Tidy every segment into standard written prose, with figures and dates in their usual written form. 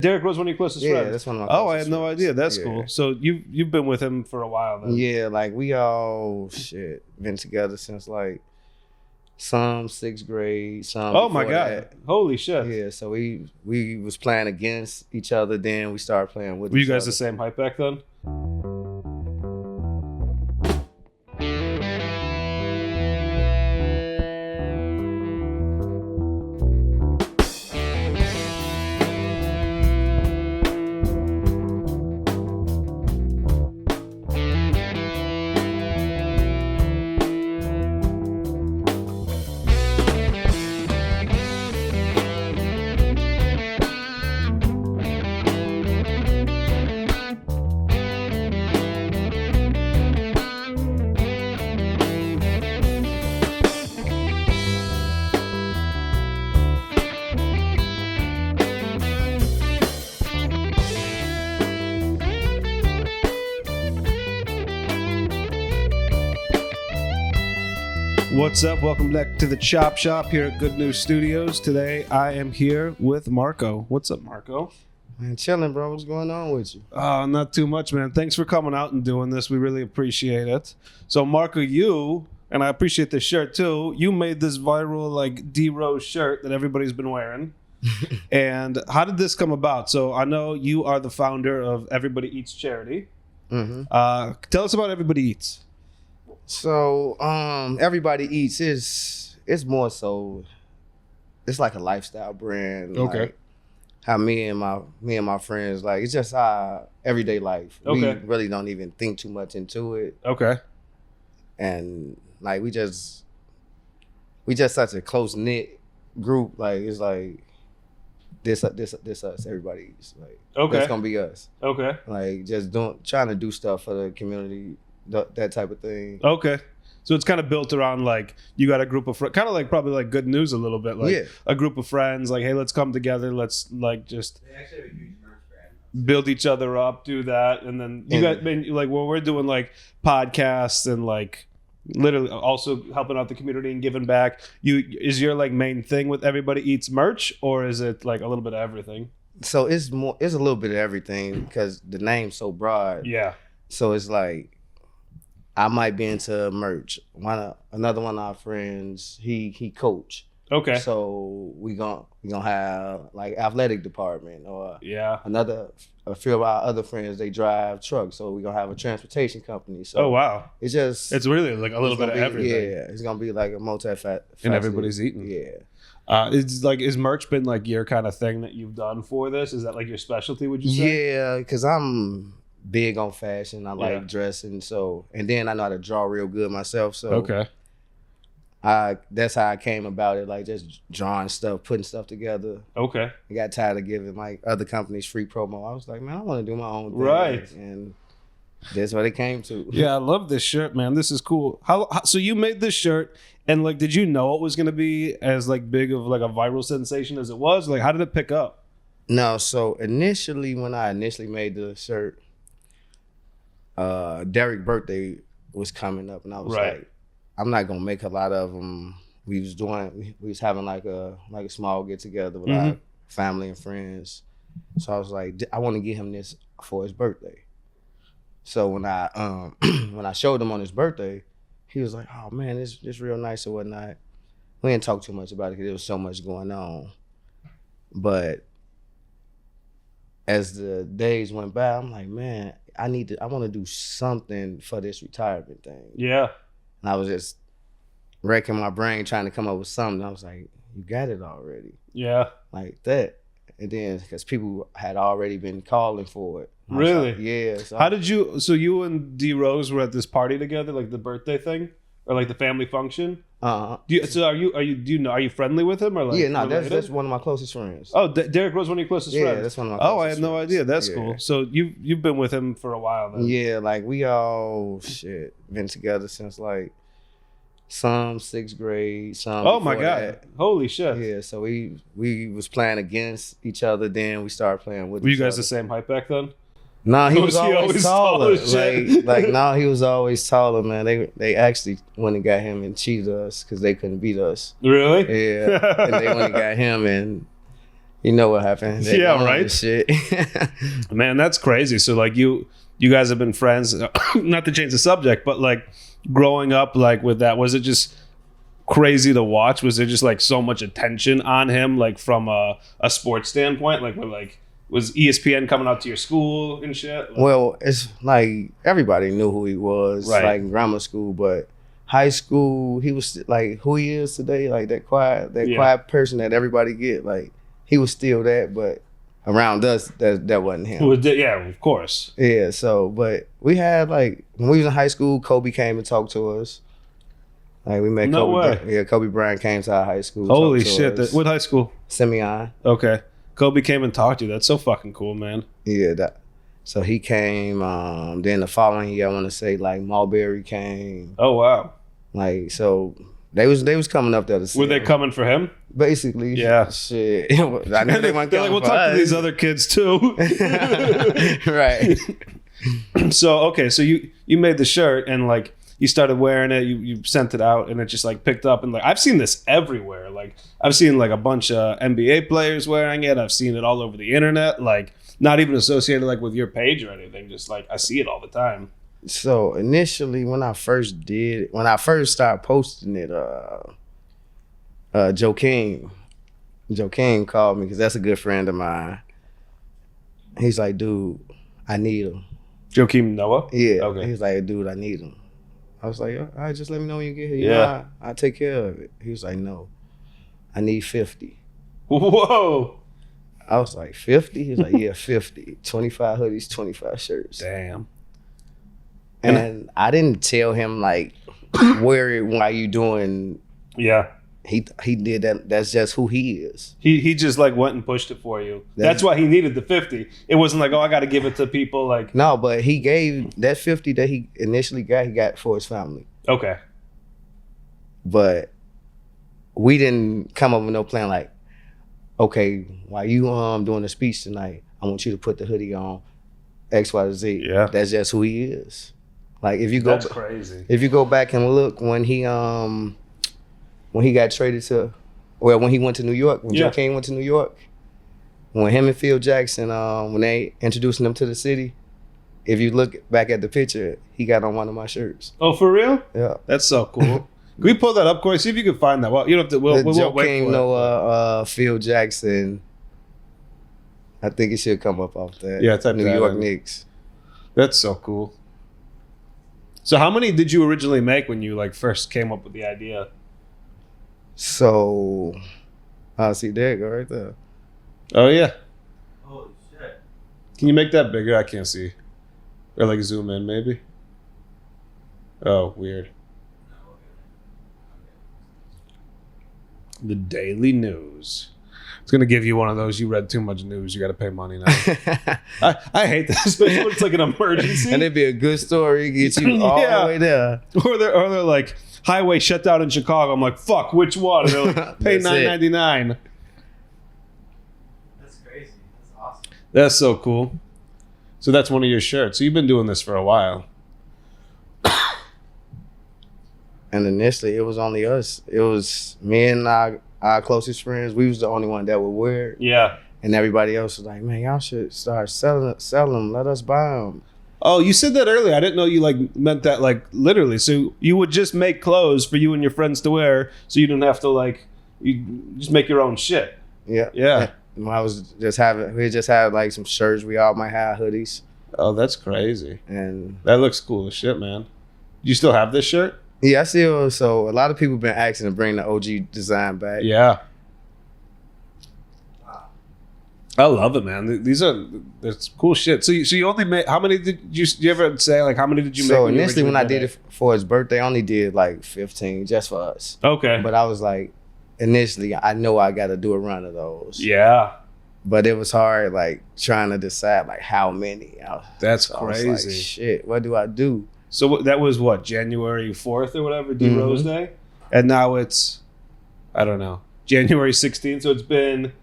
Derek was one of your closest friends? Yeah, that's one of my closest friends. I had no idea. That's cool. So you've been with him for a while then? Yeah, like we all been together since like some 6th grade, some oh my God. That. Holy shit. Yeah, so we was playing against each other, then we started playing with Were each you guys other. the same height back then? What's up? Welcome back to the Chop Shop here at Good News Studios. Today I am here with Marco. What's up, Marco? Man, chilling, bro. What's going on with you? Not too much, man. Thanks for coming out and doing this. We really appreciate it. So, Marco, and I appreciate this shirt too, you made this viral like DROSE shirt that everybody's been wearing. And how did this come about? So I know you are the founder of Everybody Eats Charity. Mm-hmm. Tell us about Everybody Eats. So, Everybody Eats is more so. It's like a lifestyle brand. Okay. Like how me and my friends, like, it's just our everyday life. Okay. We really don't even think too much into it, Okay. and like we just such a close knit group. Like it's like this us. Everybody Eats. Like Okay. that's gonna be us. Okay. Like just trying to do stuff for the community. That type of thing. Okay. So it's kind of built around like you got a group of friends, kind of like probably like Good News a little bit, like a group of friends, like, hey, let's come together, let's like just build each other up, do that, and then you got like well, we're doing like podcasts and like literally also helping out the community and giving back. Is your like main thing with Everybody Eats merch, or is it like a little bit of everything? So it's a little bit of everything because the name's so broad. Yeah. So it's like I might be into merch. Another one of our friends, he coach. Okay. So we gonna have like athletic department, or a few of our other friends, they drive trucks. So we gonna have a transportation company. So oh wow. It's really like a little bit of everything. Yeah, it's gonna be like a multi-faceted. And everybody's eating. Yeah. Is merch been like your kind of thing that you've done for this? Is that like your specialty, would you say? Yeah, because I'm big on fashion. I like dressing, and then I know how to draw real good myself. So okay, that's how I came about it. Like just drawing stuff, putting stuff together. Okay. I got tired of giving like other companies free promo. I was like, man, I want to do my own thing. Right. And that's what it came to. Yeah, I love this shirt, man. This is cool. How so you made this shirt, and like, did you know it was gonna be as like big of like a viral sensation as it was? Like, how did it pick up? No, so initially when I made the shirt, Derek's birthday was coming up, and I was like, I'm not gonna make a lot of them. We was having like a small get together with our family and friends. So I was like, I want to get him this for his birthday. So when I showed him on his birthday, he was like, oh man, it's real nice or whatnot. We didn't talk too much about it because there was so much going on. But as the days went by, I'm like, man, I want to do something for this retirement thing. Yeah. And I was just wrecking my brain trying to come up with something. I was like, you got it already. Yeah. Like that. And then, because people had already been calling for it. Really? Like, yeah. So you and DROSE were at this party together, like the birthday thing? Or like the family function? Are you friendly with him, or like? Yeah, no, that's one of my closest friends. Oh, Derek was one of your closest friends. Yeah, that's one of my closest friends. I had no idea. That's cool. So you've been with him for a while then. Yeah, like we all been together since like some 6th grade, some. Oh my God! That. Holy shit! Yeah, so we was playing against each other. Then we started playing with. Were you guys the same height back then? No, he was always taller. He was always taller, man. They actually went and got him and cheated us because they couldn't beat us. Really? Yeah. And they went and got him, and You know what happened? Yeah, right. Shit. Man, that's crazy. So like you guys have been friends. Not to change the subject, but like growing up, like with that, was it just crazy to watch? Was there just like so much attention on him, like from a sports standpoint? Like was ESPN coming out to your school and shit? Like, well, it's like everybody knew who he was, right. Like in grammar school, but high school, he was like who he is today, like that quiet person that everybody get. Like he was still that, but around us, that wasn't him. Yeah, of course. Yeah, so, but we had like, when we was in high school, Kobe came and talked to us. Like we met Kobe. Kobe Bryant came to our high school. Holy shit. What high school? Simeon. Okay. Kobe came and talked to you. That's so fucking cool, man. Yeah, so he came, then the following year, I want to say like Marbury came. Oh, wow. Like, so they was coming up there to see Were they coming for him? Basically. Yeah. Shit. I knew they weren't coming. We'll talk to these other kids too. Right. So, okay, so you made the shirt and like you started wearing it, you sent it out and it just like picked up, and like I've seen this everywhere. Like I've seen like a bunch of NBA players wearing it. I've seen it all over the internet, like not even associated like with your page or anything. Just like I see it all the time. So initially, when I first started posting it, Joakim called me because that's a good friend of mine. He's like, dude, I need him. Joakim Noah? Yeah. Okay. He's like, dude, I need him. I was like, all right, just let me know when you get here. Yeah. I'll take care of it. He was like, no, I need 50. Whoa. I was like, 50? He's like, yeah, 50. 25 hoodies, 25 shirts. Damn. And I didn't tell him like why you doing. Yeah. He did that. That's just who he is. He just like went and pushed it for you. That's why he needed the 50. It wasn't like, oh, I got to give it to people. Like no, but he gave that 50 that he initially got. He got for his family. Okay. But we didn't come up with no plan. Like, okay, while you doing the speech tonight, I want you to put the hoodie on X, Y, Z. Yeah. That's just who he is. Like if you go, that's crazy. If you go back and look when he got traded to, well, when he went to New York, when Joakim went to New York, when him and Phil Jackson, when they introduced him to the city, if you look back at the picture, he got on one of my shirts. Oh, for real? Yeah. That's so cool. Can we pull that up, Corey? See if you can find that. Well, you don't have to. We'll Joakim Noah, Phil Jackson. I think it should come up off that. Yeah, type New York Knicks. That's so cool. So how many did you originally make when you like first came up with the idea? So, see, there you go right there. Oh, yeah. Holy shit. Can you make that bigger? I can't see. Or like zoom in maybe. Oh, weird. The Daily News. It's going to give you one of those, you read too much news, you got to pay money now. I hate this, especially when it's like an emergency. And it'd be a good story, get you all the way there. Or they're like, highway shut down in Chicago. I'm like, fuck, which one? And they're like, pay $9.99. That's crazy. That's awesome. That's so cool. So that's one of your shirts. So you've been doing this for a while. And initially, it was only us. It was me and our closest friends. We was the only one that would wear it. Yeah. And everybody else was like, man, y'all should start selling them. Let us buy them. Oh, you said that earlier. I didn't know you like meant that like literally. So you would just make clothes for you and your friends to wear, so you didn't have to like, you just make your own shit. Yeah. Yeah. And we just had like some shirts. We all might have hoodies. Oh, that's crazy. And that looks cool as shit, man. You still have this shirt? Yeah, I still. So a lot of people been asking to bring the OG design back. Yeah. I love it, man. That's cool shit. So you only made, how many did you ever say like how many did you make? So initially when I did it for his birthday, I only did like 15 just for us. Okay. But I was like, initially I know I got to do a run of those. Yeah. But it was hard like trying to decide like how many. That's so crazy. I was like, shit, what do I do? So that was what, January 4th or whatever, DROSE Day? And now it's, I don't know, January 16th. So it's been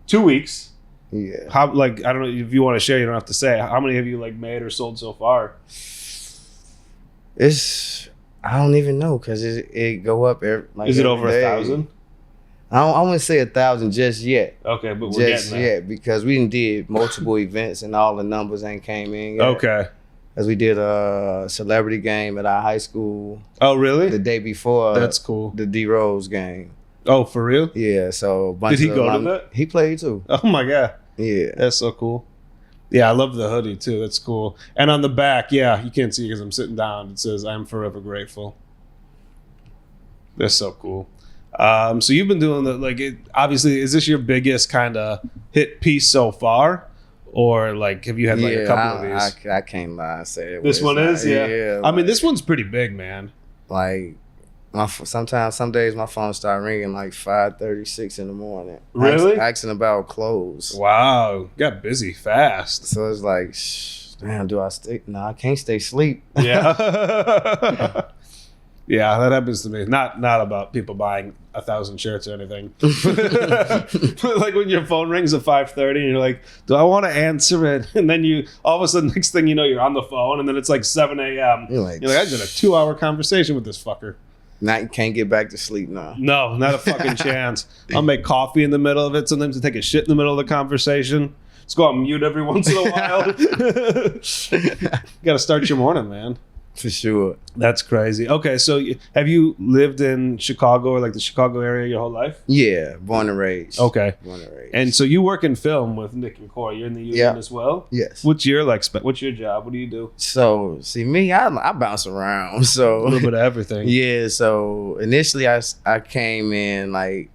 2 weeks. Yeah. How, like, I don't know if you want to share, you don't have to say. How many have you like made or sold so far? I don't even know because it go up every, like, is it over day. 1,000? I wouldn't say 1,000 just yet. Okay, but we're just getting there. yet because we did multiple events and all the numbers ain't came in yet. Okay. As we did a celebrity game at our high school. Oh, really? The day before. That's cool. The DROSE game. Oh, for real? Yeah. So a bunch did he go to that? He played too. Oh my god. Yeah. That's so cool. Yeah, I love the hoodie too. That's cool. And on the back, yeah, you can't see because I'm sitting down. It says, "I'm forever grateful." That's so cool. So you've been doing obviously, is this your biggest kind of hit piece so far? Or like, have you had like a couple of these? I can't lie and say it. This one is? Yeah. Yeah, I mean, this one's pretty big, man. Like, some days my phone start ringing like 5:36 in the morning. Really? Asking about clothes. Wow. Got busy fast. So it's like, damn, do I stay? No, I can't stay asleep. Yeah. Yeah, that happens to me. Not about people buying 1,000 shirts or anything. Like when your phone rings at 5:30 and you're like, do I want to answer it? And then you, all of a sudden, next thing you know, you're on the phone and then it's like 7 a.m. You're like, I did a 2-hour conversation with this fucker. Now you can't get back to sleep now. No, not a fucking chance. I'll make coffee in the middle of it. Sometimes I take a shit in the middle of the conversation. Just go on mute every once in a while. Got to start your morning, man. For sure. That's crazy. Okay, so have you lived in Chicago or like the Chicago area your whole life? Yeah, born and raised. Okay. Born and raised. And so you work in film with Nick and Corey. You're in the union as well? Yes. What's your job? What do you do? So, see me, I bounce around. So A little bit of everything. Yeah, so initially I came in like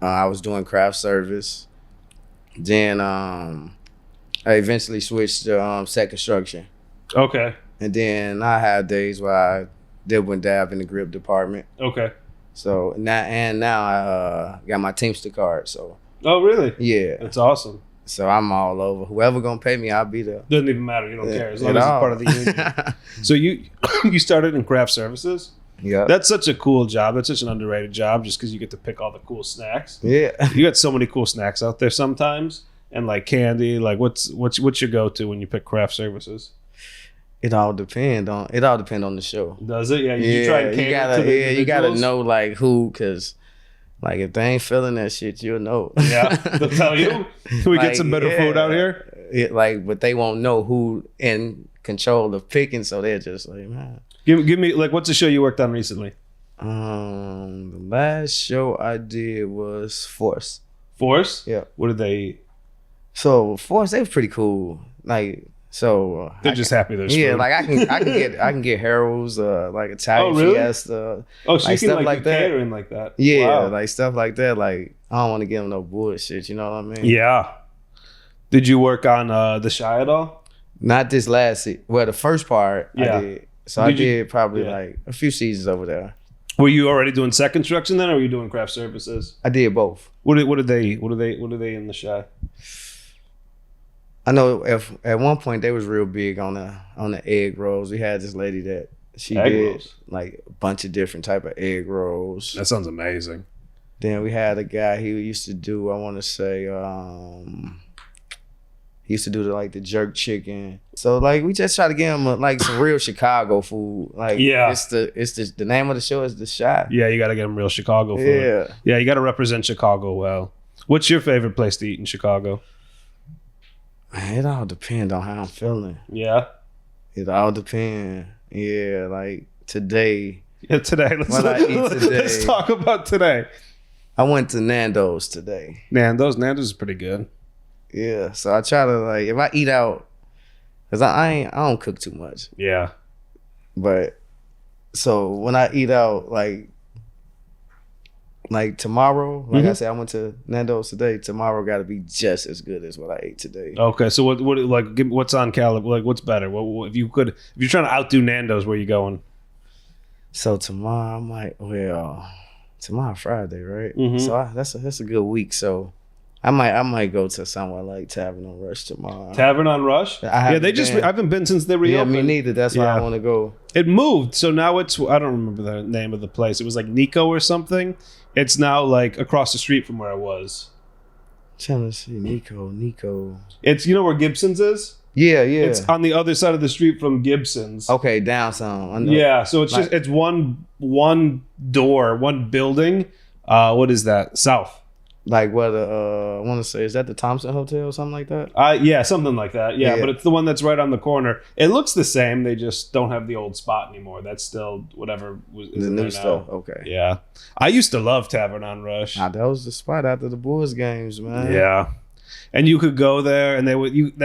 I was doing craft service. Then I eventually switched to set construction. Okay. And then I had days where I dibble and dab in the grip department. Okay. So now I got my Teamster card. So Oh, really? yeah, That's awesome. so I'm all over. Whoever gonna pay me, I'll be there. Doesn't even matter. You don't care as long At as it's all. part of the union. So you started in craft services. Yeah, That's such a cool job. That's such an underrated job just because you get to pick all the cool snacks. yeah. You got so many cool snacks out there sometimes. And like candy, like what's your go-to when you pick craft services? It all depend on the show. Does it? Yeah, you try and cater to the you gotta individuals? know like who, cause like if they ain't feeling that shit, you'll know. Yeah, they'll tell you. Can we get some better food out here? But they won't know who in control of picking, so they're just like, man. Give me like, what's a show you worked on recently? The last show I did was Force. Force? Yeah. What did they? So Force, they was pretty cool. Like so. They're just happy there's Yeah, food. like I can get Harold's like Italian Oh, really? Fiesta. Oh, so like you can stuff like that. catering like that. Yeah, Wow. like stuff like that. Like I don't want to give them no bullshit. You know what I mean? Yeah. Did you work on The Shy at all? Not this last well, the first part Yeah. I did. So Did I you- did probably yeah. like a few seasons over there. Were you already doing set construction then, or were you doing craft services? I did both. What are they in The Shy? I know at one point they was real big on the egg rolls. We had this lady that she Egg did rolls? like a bunch of different type of egg rolls. That sounds amazing. Then we had a guy he used to do, I want to say, he used to do the jerk chicken. So like we just try to give him like some real Chicago food. Like Yeah. it's the name of the show is The Shy. Yeah, you got to get them real Chicago food. Yeah. Yeah, you got to represent Chicago well. What's your favorite place to eat in Chicago? Man, it all depends on how I'm feeling. Yeah. It all depends. Yeah, like today, Yeah, today. What I eat today. Let's talk about today. I went to Nando's today. Nando's is pretty good. Yeah, so I try to like if I eat out, cause I don't cook too much. Yeah. But so when I eat out, like tomorrow, like I said, I went to Nando's today. Tomorrow got to be just as good as what I ate today. Okay, so what like what's on caliber? Like what's better? What if you're trying to outdo Nando's, where you going? So tomorrow, tomorrow Friday, right? Mhm. So that's a good week. So I might go to somewhere like Tavern on Rush tomorrow. Tavern on Rush? I haven't I haven't been since they Yeah, reopened. me neither. That's why Yeah. I want to go. It moved, so now it's I don't remember the name of the place. It was like Nico or something. It's now like across the street from where I was. Trying to see Nico. It's where Gibson's is? Yeah. It's on the other side of the street from Gibson's. Okay, down some. I know. Yeah, so it's just it's one door, one building What is that? South. Like what? I want to say, is that the Thompson Hotel or something like that? Yeah, something like that. Yeah, but it's the one that's right on the corner. It looks the same. They just don't have the old spot anymore. That's still whatever is The in new there stuff. now. Okay. Yeah, I used to love Tavern on Rush. Nah, that was the spot after the Bulls games, man. Yeah, and you could go there, and they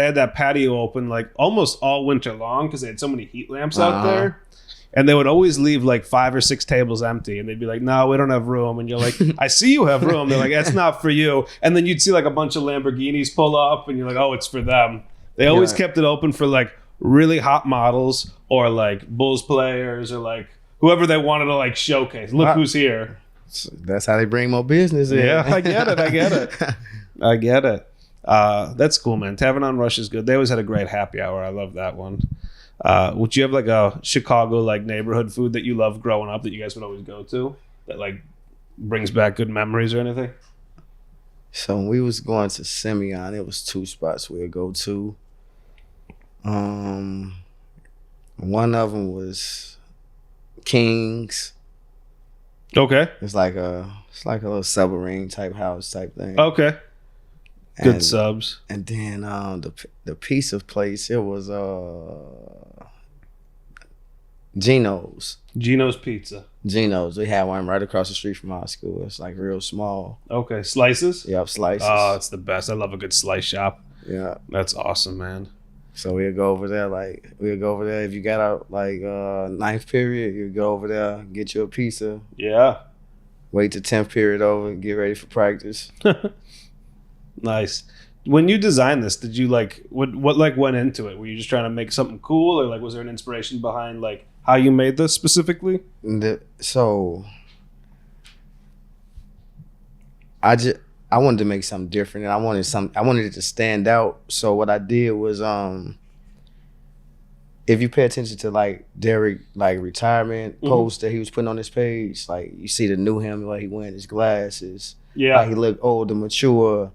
had that patio open like almost all winter long because they had so many heat lamps out there. And they would always leave like 5 or 6 tables empty. And they'd be like, no, we don't have room. And you're like, I see you have room. They're like, that's not for you. And then you'd see like a bunch of Lamborghinis pull up and you're like, oh, it's for them. They always kept it open for like really hot models or like Bulls players or like whoever they wanted to like showcase. Look who's here. That's how they bring more business in. Yeah, I get it. That's cool, man. Tavern on Rush is good. They always had a great happy hour. I love that one. Would you have like a Chicago like neighborhood food that you loved growing up that you guys would always go to that like brings back good memories or anything? So when we was going to Simeon, it was 2 spots we'd go to. One of them was King's. Okay. It's like a little submarine type house type thing. Okay. Good subs. And then the pizza place, it was Geno's. Geno's Pizza. Geno's. We had one right across the street from our school. It's like real small. Okay. Slices? Yep, slices. Oh, it's the best. I love a good slice shop. Yeah. That's awesome, man. So we'll go over there. If you got out like 9th period, you go over there, get you a pizza. Yeah. Wait till 10th period over and get ready for practice. Nice. When you designed this, did you like what like went into it? Were you just trying to make something cool, or like was there an inspiration behind like how you made this specifically? So I wanted to make something different, and I wanted it to stand out. So what I did was if you pay attention to like Derek like retirement posts that he was putting on his page, like you see the new him, like he wearing his glasses. Yeah. Like he looked old and mature.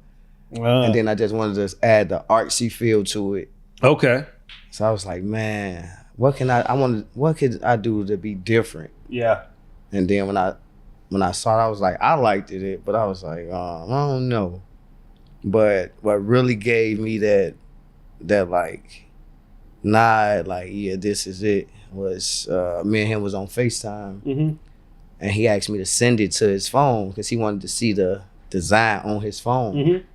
And then I just wanted to add the artsy feel to it. Okay. So I was like, man, what could I do to be different? Yeah. And then when I saw it, I was like, I liked it, but I was like, I don't know. But what really gave me that like nod, like, yeah, this is it, was me and him was on FaceTime. And he asked me to send it to his phone because he wanted to see the design on his phone.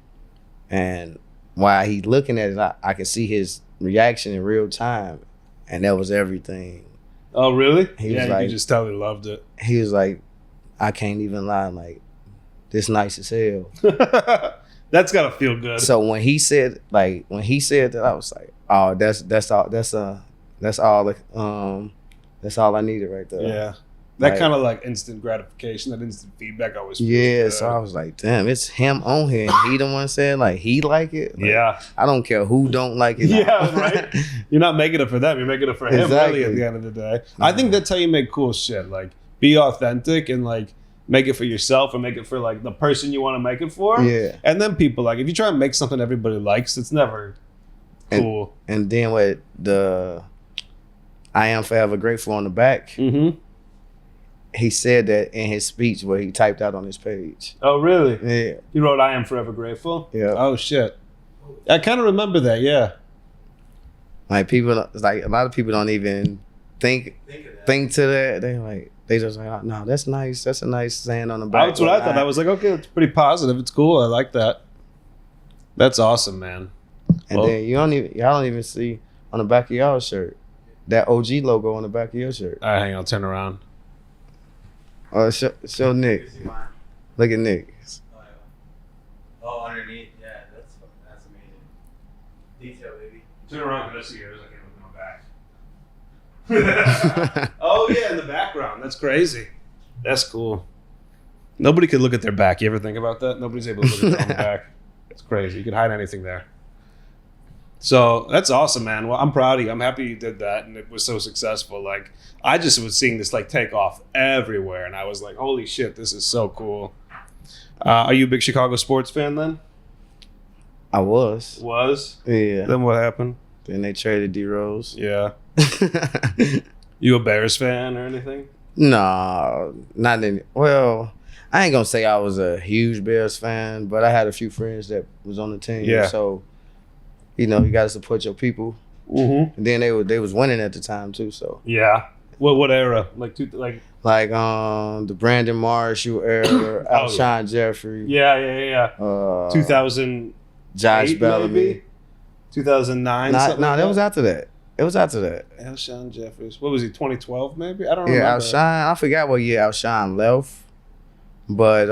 And while he looking at it, I could see his reaction in real time, and that was everything. Oh, really? He was like, you could just tell he loved it. He was like, I can't even lie, like, this nice as hell. That's gotta feel good. So when he said that, I was like, oh, that's all I needed right there. Yeah. That kind of like instant gratification, that instant feedback always feels good. So I was like, damn, it's him on here. And he the one saying like he like it. Like, yeah. I don't care who don't like it. Yeah, right? You're not making it for them. You're making it for him really at the end of the day. I think that's how you make cool shit. Like be authentic and like make it for yourself and make it for like the person you want to make it for. Yeah. And then people like, if you try and make something everybody likes, it's never cool. And then with the I am forever grateful on the back. He said that in his speech where he typed out on his page. Oh, really? Yeah. He wrote, I am forever grateful? Yeah. Oh, shit. I kind of remember that, yeah. Like, people, like, a lot of people don't even think to that. They just like, oh, no, that's nice. That's a nice saying on the back. That's what I thought. I was like, okay, it's pretty positive. It's cool. I like that. That's awesome, man. And then y'all don't even see on the back of y'all shirt, that OG logo on the back of your shirt. All right, hang on, I'll turn around. Show Nick. Look at Nick. Oh, underneath. Yeah, that's amazing. Detail, baby. Turn around, can I see yours? I can't look at my back. Oh, yeah, in the background. That's crazy. That's cool. Nobody could look at their back. You ever think about that? Nobody's able to look at their own back. It's crazy. You could hide anything there. So that's awesome, man. Well, I'm proud of you. I'm happy you did that and it was so successful. Like, I just was seeing this like take off everywhere and I was like, holy shit, this is so cool. Are you a big Chicago sports fan then? I was. Was? Yeah. Then what happened? Then they traded DROSE. Yeah. You a Bears fan or anything? No, not any. Well, I ain't gonna say I was a huge Bears fan, but I had a few friends that was on the team. Yeah. So, you know, you gotta support your people. Mm-hmm. And then they was winning at the time too. So yeah. What era? Like the Brandon Marshall era, Alshon Jeffrey. Yeah. 2000. Josh Bellamy. 2009. That was after that. It was after that. Alshon Jeffries. What was he? 2012 maybe? I don't remember. Yeah, Alshon. I forgot what year Alshon left. But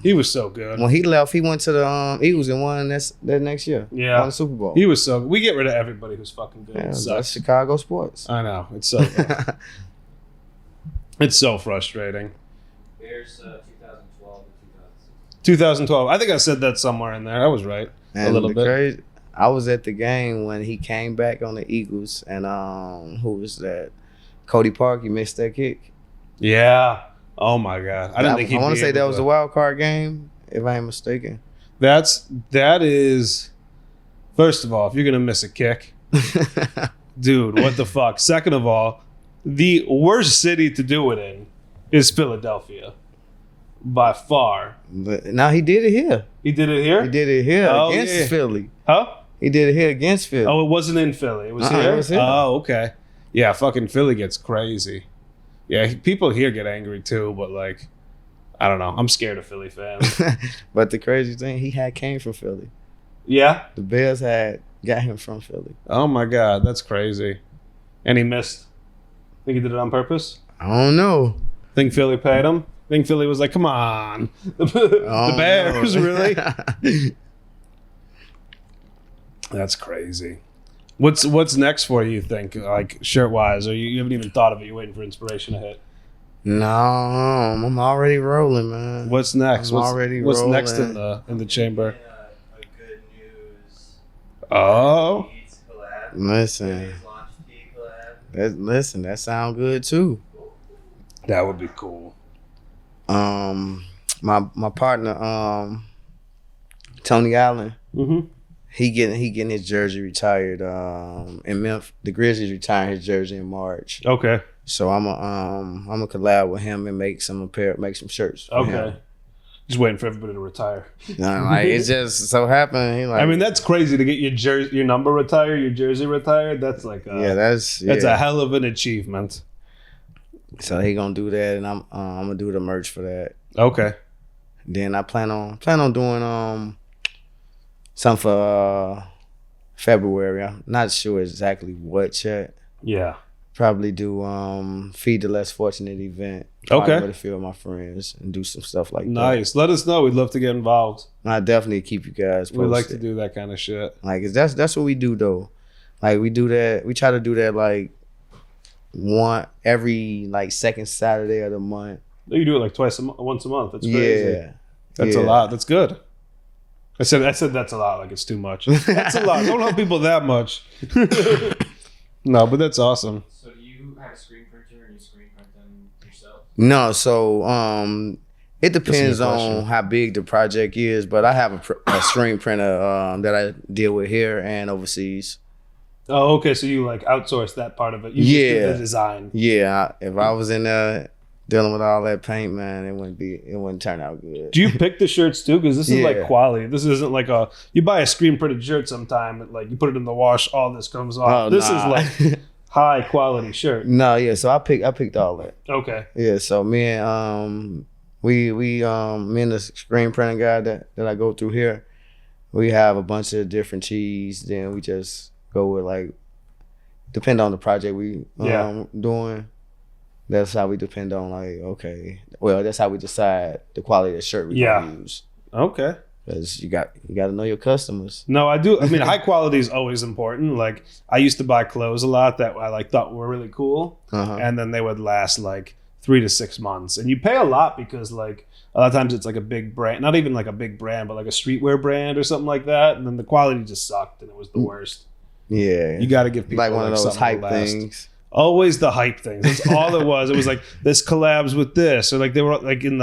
he was so good. When he left, he went to the Eagles and won that next year. Yeah, won the Super Bowl. He was so good. We get rid of everybody who's fucking good. Yeah, that's Chicago sports. I know. It's so it's so frustrating. Bears 2012 to 2012. I think I said that somewhere in there. I was right. And a little bit. I was at the game when he came back on the Eagles, and who was that? Cody Park. He missed that kick. Yeah. Oh my God! I want to say that was a wild card game, if I ain't mistaken. That is. First of all, if you're gonna miss a kick, dude, what the fuck? Second of all, the worst city to do it in is Philadelphia, by far. But now he did it here. He did it here. He did it here against Philly. Huh? He did it here against Philly. Oh, it wasn't in Philly. It was here. It was here. Oh, okay. Yeah, fucking Philly gets crazy. Yeah, people here get angry too, but like, I don't know. I'm scared of Philly fans. But the crazy thing, he came from Philly. Yeah? The Bears got him from Philly. Oh my God, that's crazy. And he missed. Think he did it on purpose? I don't know. Think Philly paid him? Think Philly was like, come on. The Bears, really? That's crazy. What's next for you think, like shirt-wise? Or you haven't even thought of it? You're waiting for inspiration to hit? No, I'm already rolling, man. What's next? What's next in the chamber? A good news. Oh. Collab. Listen, that sound good too. That would be cool. My partner, Tony Allen. Mm-hmm. He getting his jersey retired. In Memphis, the Grizzlies retiring his jersey in March. Okay. So I'm a collab with him and make some shirts. Okay. Him. Just waiting for everybody to retire. Like it just so happened. I mean, that's crazy to get your number retired, your jersey retired. That's like that's a hell of an achievement. So he gonna do that, and I'm gonna do the merch for that. Okay. Then I plan on doing something for February. I'm not sure exactly what yet. Yeah. Probably do Feed the Less Fortunate event. Okay. With a few of my friends and do some stuff like that. Nice. Let us know. We'd love to get involved. I definitely keep you guys posted. We like to do that kind of shit. Like that's what we do though. Like we do that. We try to do that like every like second Saturday of the month. You do it like once a month. That's crazy. Yeah. That's a lot. That's good. I said that's a lot. Like it's too much. That's a lot. Don't help people that much. No, but that's awesome. So do you have a screen printer and you screen print them yourself? No, so it depends on how big the project is, but I have a screen printer that I deal with here and overseas. Oh, okay. So you like outsource that part of it? You just do the design. Yeah. If I was in there dealing with all that paint, man, it wouldn't turn out good. Do you pick the shirts too? Because this is like quality. This isn't like you buy a screen printed shirt sometime, like you put it in the wash, all this comes off. This is like high quality shirt. No, yeah. So I picked all that. Okay. Yeah. So me and me and the screen printing guy that I go through here, we have a bunch of different tees. Then we just go with like, depend on the project we doing. That's how we depend on like, okay, well, that's how we decide the quality of the shirt we gonna use. Okay. Because you got to know your customers. No, I do. I mean, high quality is always important. Like I used to buy clothes a lot that I like thought were really cool, and then they would last like 3 to 6 months. And you pay a lot because like a lot of times it's like a big brand, not even like a big brand, but like a streetwear brand or something like that. And then the quality just sucked and it was the worst. Yeah. You got to give people like one of those hype things. Always the hype things. That's all it was. It was like this collabs with this, or like they were like when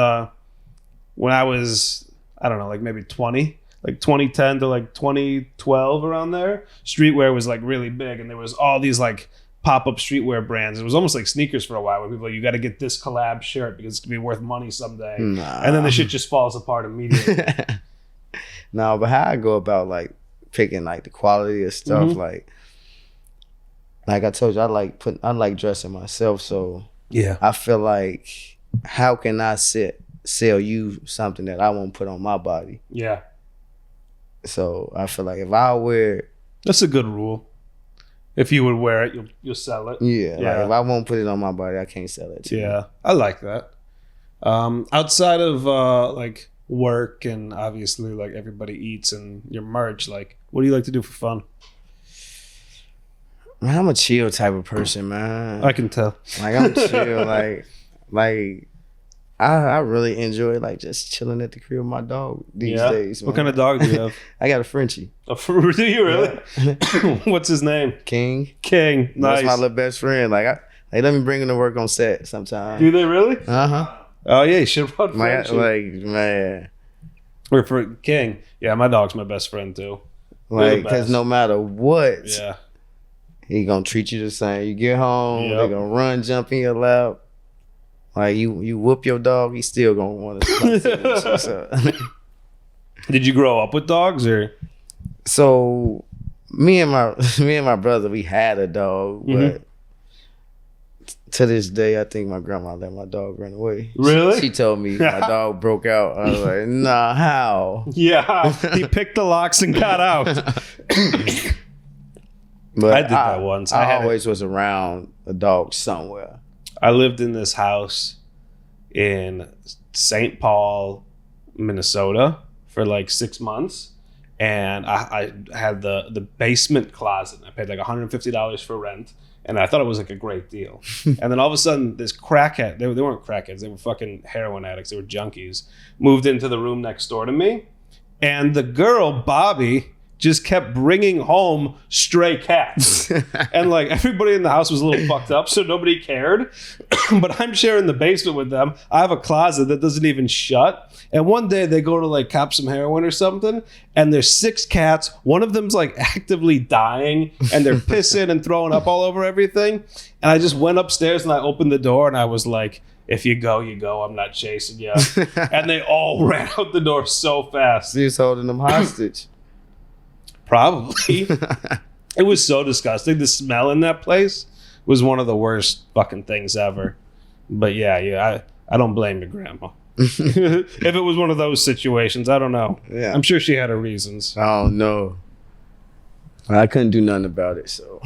I was, I don't know, like maybe 20, like 2010 to like 2012 around there. Streetwear was like really big, and there was all these like pop-up streetwear brands. It was almost like sneakers for a while, where people are like, you got to get this collab shirt because it's gonna be worth money someday. Nah. And then the shit just falls apart immediately. No, but how I go about like picking like the quality of stuff, like I told you, I like dressing myself, so yeah, I feel like how can I sell you something that I won't put on my body? Yeah. So I feel like if I wear, that's a good rule. If you would wear it, you'll sell it. Yeah. Like if I won't put it on my body, I can't sell it to you. I like that. Outside of like work and obviously like everybody eats and your merch, like what do you like to do for fun? Man, I'm a chill type of person, man. I can tell. Like I'm chill, like I really enjoy like just chilling at the crib with my dog these days. Man. What kind of dog do you have? I got a Frenchie. Do you really? Yeah. What's his name? King. Nice. That's my little best friend. Like let me bring him to work on set sometimes. Do they really? Oh yeah, you should have brought Frenchie. Like man. Or for King. Yeah, my dog's my best friend too. Like because no matter what, he gonna treat you the same. You get home, they gonna run, jump in your lap. Like you whoop your dog, he's still gonna want to. Did you grow up with dogs or? So me and my brother, we had a dog, but to this day, I think my grandma let my dog run away. Really? She told me my dog broke out. I was like, nah, how? Yeah, he picked the locks and got out. But I did that once. I always was around a dog somewhere. I lived in this house in St. Paul, Minnesota for like 6 months. And I had the basement closet. I paid like $150 for rent. And I thought it was like a great deal. And then all of a sudden, this crackhead, they weren't crackheads, they were fucking heroin addicts, they were junkies, moved into the room next door to me. And the girl, Bobby, just kept bringing home stray cats. And like everybody in the house was a little fucked up, so nobody cared. But I'm sharing the basement with them. I have a closet that doesn't even shut. And one day they go to like cop some heroin or something, and there's 6 cats. One of them's like actively dying, and they're pissing and throwing up all over everything. And I just went upstairs and I opened the door and I was like, if you go, you go. I'm not chasing you. And they all ran out the door so fast. He was holding them hostage. Probably. It was so disgusting. The smell in that place was one of the worst fucking things ever. But yeah, I don't blame your grandma. If it was one of those situations, I don't know. Yeah. I'm sure she had her reasons. Oh, no. I couldn't do nothing about it, so.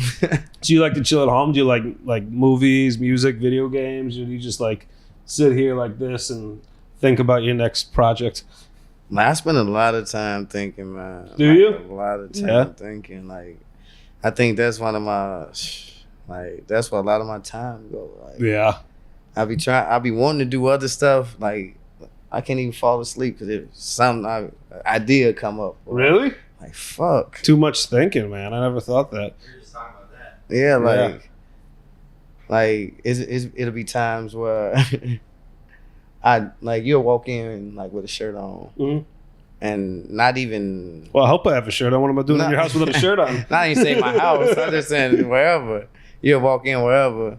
Do you like to chill at home? Do you like movies, music, video games? Or do you just like sit here like this and think about your next project? I spend a lot of time thinking, man. Do you? A lot of time thinking. Like, I think that's one of my, that's where a lot of my time go. Like, yeah. I be wanting to do other stuff. Like, I can't even fall asleep because if some idea come up. Really? Like, fuck. Too much thinking, man. I never thought that. We were just talking about that. Yeah, like it'll be times where you'll walk in like with a shirt on, and not even. Well, I hope I have a shirt on. What am I doing in your house without a shirt on? Not even saying my house. I'm just saying wherever. You'll walk in wherever,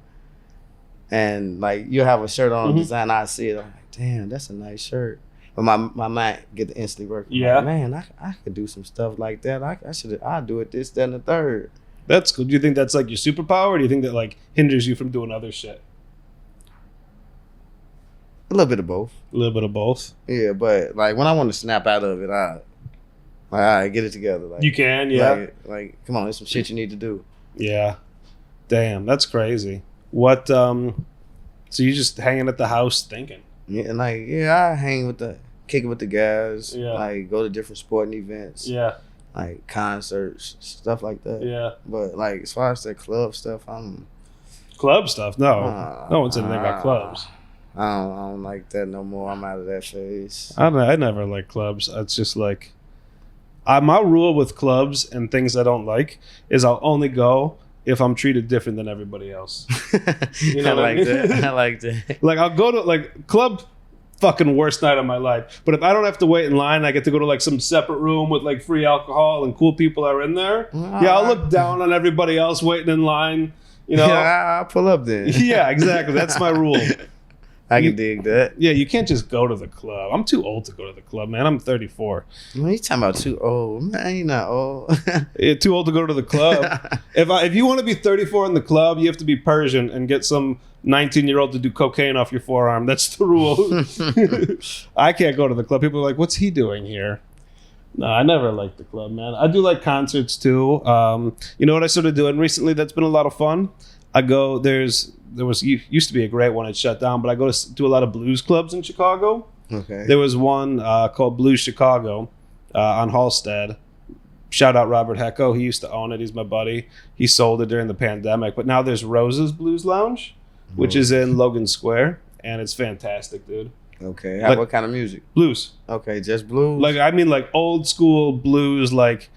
and like you'll have a shirt on design. I see it. I'm like, damn, that's a nice shirt. But my mind get to instantly work. Yeah, like, man, I could do some stuff like that. I'll do it this, that, and the third. That's cool. Do you think that's like your superpower, or do you think that like hinders you from doing other shit? A little bit of both. A little bit of both. Yeah, but like when I want to snap out of it, all right, get it together. Like you can, yeah. Like come on, there's some shit you need to do. Yeah. Damn, that's crazy. What? So you just hanging at the house thinking? Yeah, and I kick it with the guys. Yeah. Like go to different sporting events. Yeah. Like concerts, stuff like that. Yeah. But like as far as that club stuff, club stuff. No, no one said anything about clubs. I don't like that no more. I'm out of that phase. I never like clubs. It's just like my rule with clubs and things I don't like is I'll only go if I'm treated different than everybody else. You know I like that. I like that. Like I'll go to like club, fucking worst night of my life. But if I don't have to wait in line, I get to go to like some separate room with like free alcohol and cool people are in there. Yeah, I'll look down on everybody else waiting in line. You know, I'll pull up then. Yeah, exactly. That's my rule. I can dig that. Yeah, you can't just go to the club. I'm too old to go to the club, man. I'm 34. Man, you talking about too old? Man, you're not old. Yeah, too old to go to the club. If you want to be 34 in the club, you have to be Persian and get some 19-year-old to do cocaine off your forearm. That's the rule. I can't go to the club. People are like, "What's he doing here?" No, I never liked the club, man. I do like concerts too. You know what I started doing recently? That's been a lot of fun. I go. There used to be a great one. It shut down, but I go to do a lot of blues clubs in Chicago. Okay. There was one called Blues Chicago on Halstead. Shout out Robert Hecko. He used to own it. He's my buddy. He sold it during the pandemic. But now there's Rose's Blues Lounge, which is in Logan Square, and it's fantastic, dude. Okay. Like, what kind of music? Blues. Okay, just blues. Like I mean, like old school blues, like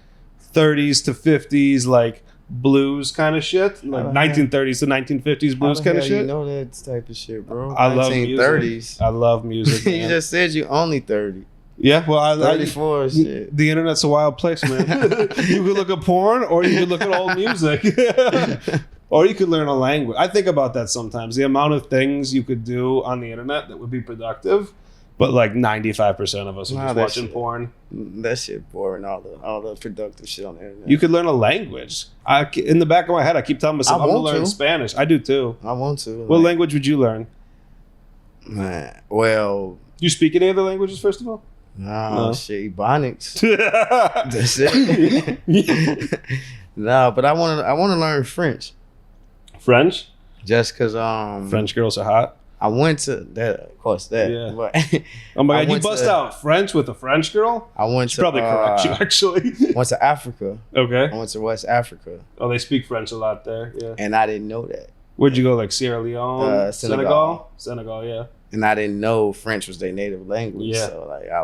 30s to 50s, like blues kind of shit, like 1930s to 1950s blues kind of shit. You know that type of shit, bro. I love music. I love music. You just said you only 30. Yeah, well, 34 shit. The internet's a wild place, man. You could look at porn, or you could look at old music, or you could learn a language. I think about that sometimes. The amount of things you could do on the internet that would be productive, but like 95% of us are just watching porn. That shit boring. All the productive shit on the internet. You could learn a language. In the back of my head, I keep telling myself I'm gonna learn Spanish. I do too. I want to. What language would you learn? Man, well, you speak any other languages, first of all? No. Shit, Ebonics. That's it. No, but I want to learn French. French? Just because French girls are hot. I went to that, of course. That. Yeah. But oh my god, you bust out French with a French girl? I went to probably correct you actually. Went to Africa. Okay. I went to West Africa. Oh, they speak French a lot there. Yeah. And I didn't know that. Where'd you go? Like Sierra Leone, Senegal. Senegal, yeah. And I didn't know French was their native language. Yeah. So like I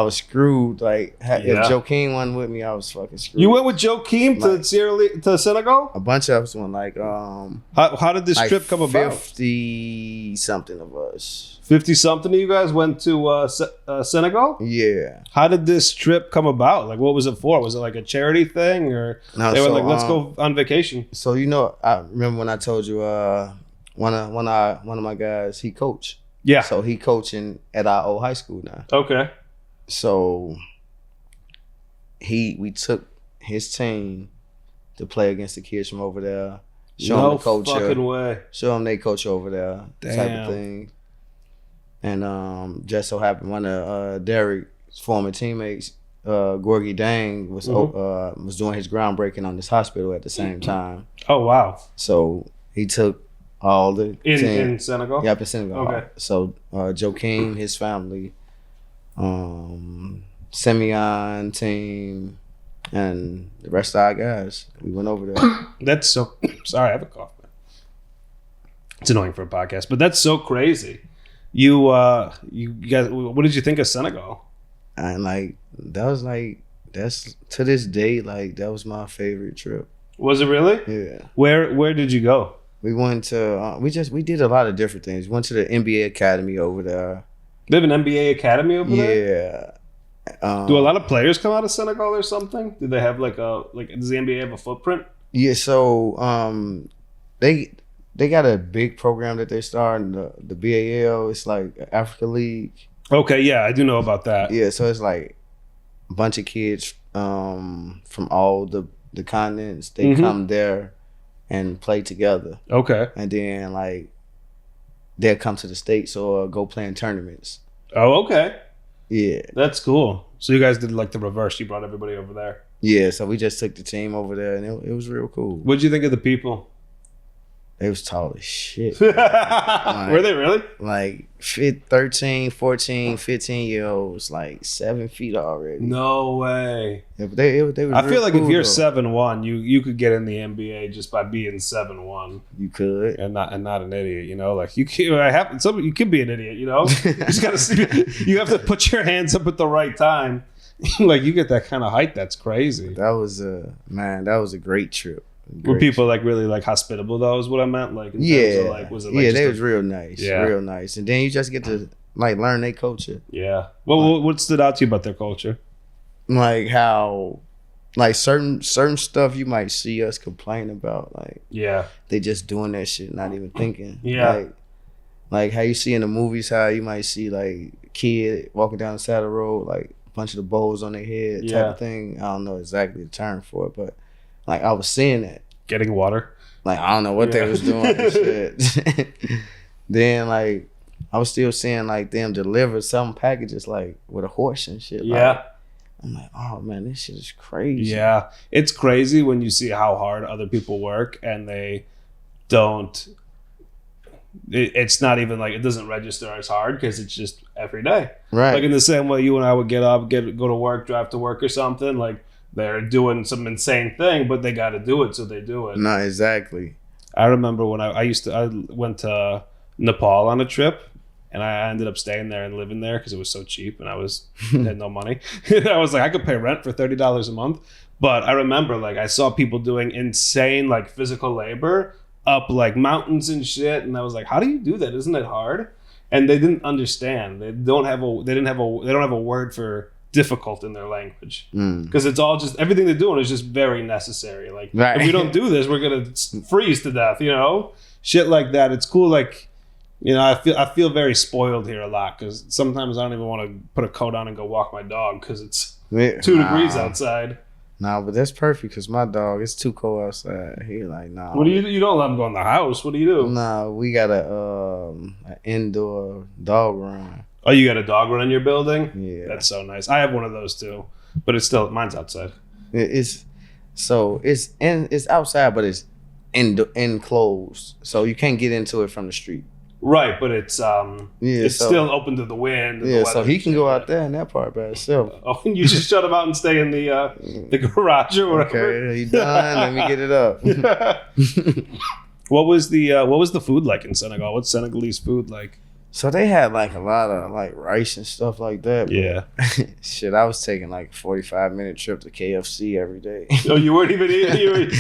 was screwed. Like if Joaquin wasn't with me, I was fucking screwed. You went with Joaquin to to Senegal? A bunch of us went like How did this trip come about? 50 something of us. 50 something of you guys went to Senegal? Yeah. How did this trip come about? Like what was it for? Was it like a charity thing, or they were like, let's go on vacation? So I remember when I told you one of my guys, he coached. Yeah. So he coaching at our old high school now. Okay. So we took his team to play against the kids from over there. Show them the culture. No fucking way. Show them they coach over there. Damn. Type of thing. And just so happened one of Derek's former teammates, Gorgie Dang, was doing his groundbreaking on this hospital at the same time. Oh wow. So he took all the in Senegal? Yep, in Senegal. Okay. So Joaquin, his family, Simeon team, and the rest of our guys. We went over there. That's so sorry, I have a cough. It's annoying for a podcast, but that's so crazy. You guys, what did you think of Senegal? And that's to this day, like that was my favorite trip. Was it really? Yeah. Where did you go? We went to we did a lot of different things. We went to the NBA Academy over there. They have an NBA Academy over there? Yeah. Do a lot of players come out of Senegal or something? Do they have does the NBA have a footprint? Yeah, so they got a big program that they started, the BAL. It's like Africa League. Okay, yeah, I do know about that. Yeah, so it's like a bunch of kids from all the continents. They come there and play together. Okay. And then like they'll come to the States or go play in tournaments. Oh, okay. Yeah. That's cool. So you guys did like the reverse. You brought everybody over there. Yeah, so we just took the team over there and it was real cool. What did you think of the people? They was tall as shit. Were they really? Like 13, 14, 15-year-olds, like 7 feet already. No way. Yeah, but they was I feel like cool, if you're though. 7'1", you could get in the NBA just by being 7'1". You could. And not an idiot, you know? Like you could be an idiot, you know? You just gotta you have to put your hands up at the right time. Like you get that kind of height, that's crazy. That was a great trip. Were people like really like hospitable though? Is what I meant. Like in terms of, like, was it like they was real nice, real nice. And then you just get to like learn their culture. Yeah. Well, what stood out to you about their culture? Like how like certain stuff you might see us complain about, like they just doing that shit, not even thinking. Like how you see in the movies, how you might see like a kid walking down the side of the road, like a bunch of the bowls on their head type of thing. I don't know exactly the term for it, but like I was seeing that. Getting water. Like I don't know what they was doing and shit. Then like I was still seeing like them deliver some packages like with a horse and shit. Like, I'm like, oh man, this shit is crazy. Yeah, it's crazy when you see how hard other people work and they don't. It's not even like it doesn't register as hard because it's just every day. Right. Like in the same way you and I would get up, go to work, drive to work or something. Like they're doing some insane thing, but they got to do it, so they do it. No, exactly. I remember when I went to Nepal on a trip. And I ended up staying there and living there because it was so cheap and I had no money. I was like, I could pay rent for $30 a month. But I remember like I saw people doing insane like physical labor up like mountains and shit. And I was like, how do you do that? Isn't it hard? And they didn't understand. They don't have a word for difficult in their language. Because it's all just everything they're doing is just very necessary. Like if we don't do this, we're gonna freeze to death, you know? Shit like that. It's cool, like you know, I feel very spoiled here a lot because sometimes I don't even want to put a coat on and go walk my dog because it's 2 degrees outside. Nah, but that's perfect because my dog, it's too cold outside. He like, nah. What do you do? You don't let him go in the house. What do you do? Nah, we got an indoor dog run. Oh, you got a dog run in your building? Yeah. That's so nice. I have one of those too, but it's still, mine's outside. It's outside, but it's enclosed. So you can't get into it from the street. Right, but it's still open to the wind. And the weather, so he can go out there in that part by himself. Oh, and you just shut him out and stay in the garage or whatever. Okay, he done. Let me get it up. What was the food like in Senegal? What's Senegalese food like? So they had like a lot of like rice and stuff like that. Yeah. Shit, I was taking like a 45-minute trip to KFC every day. Oh, you weren't even eating?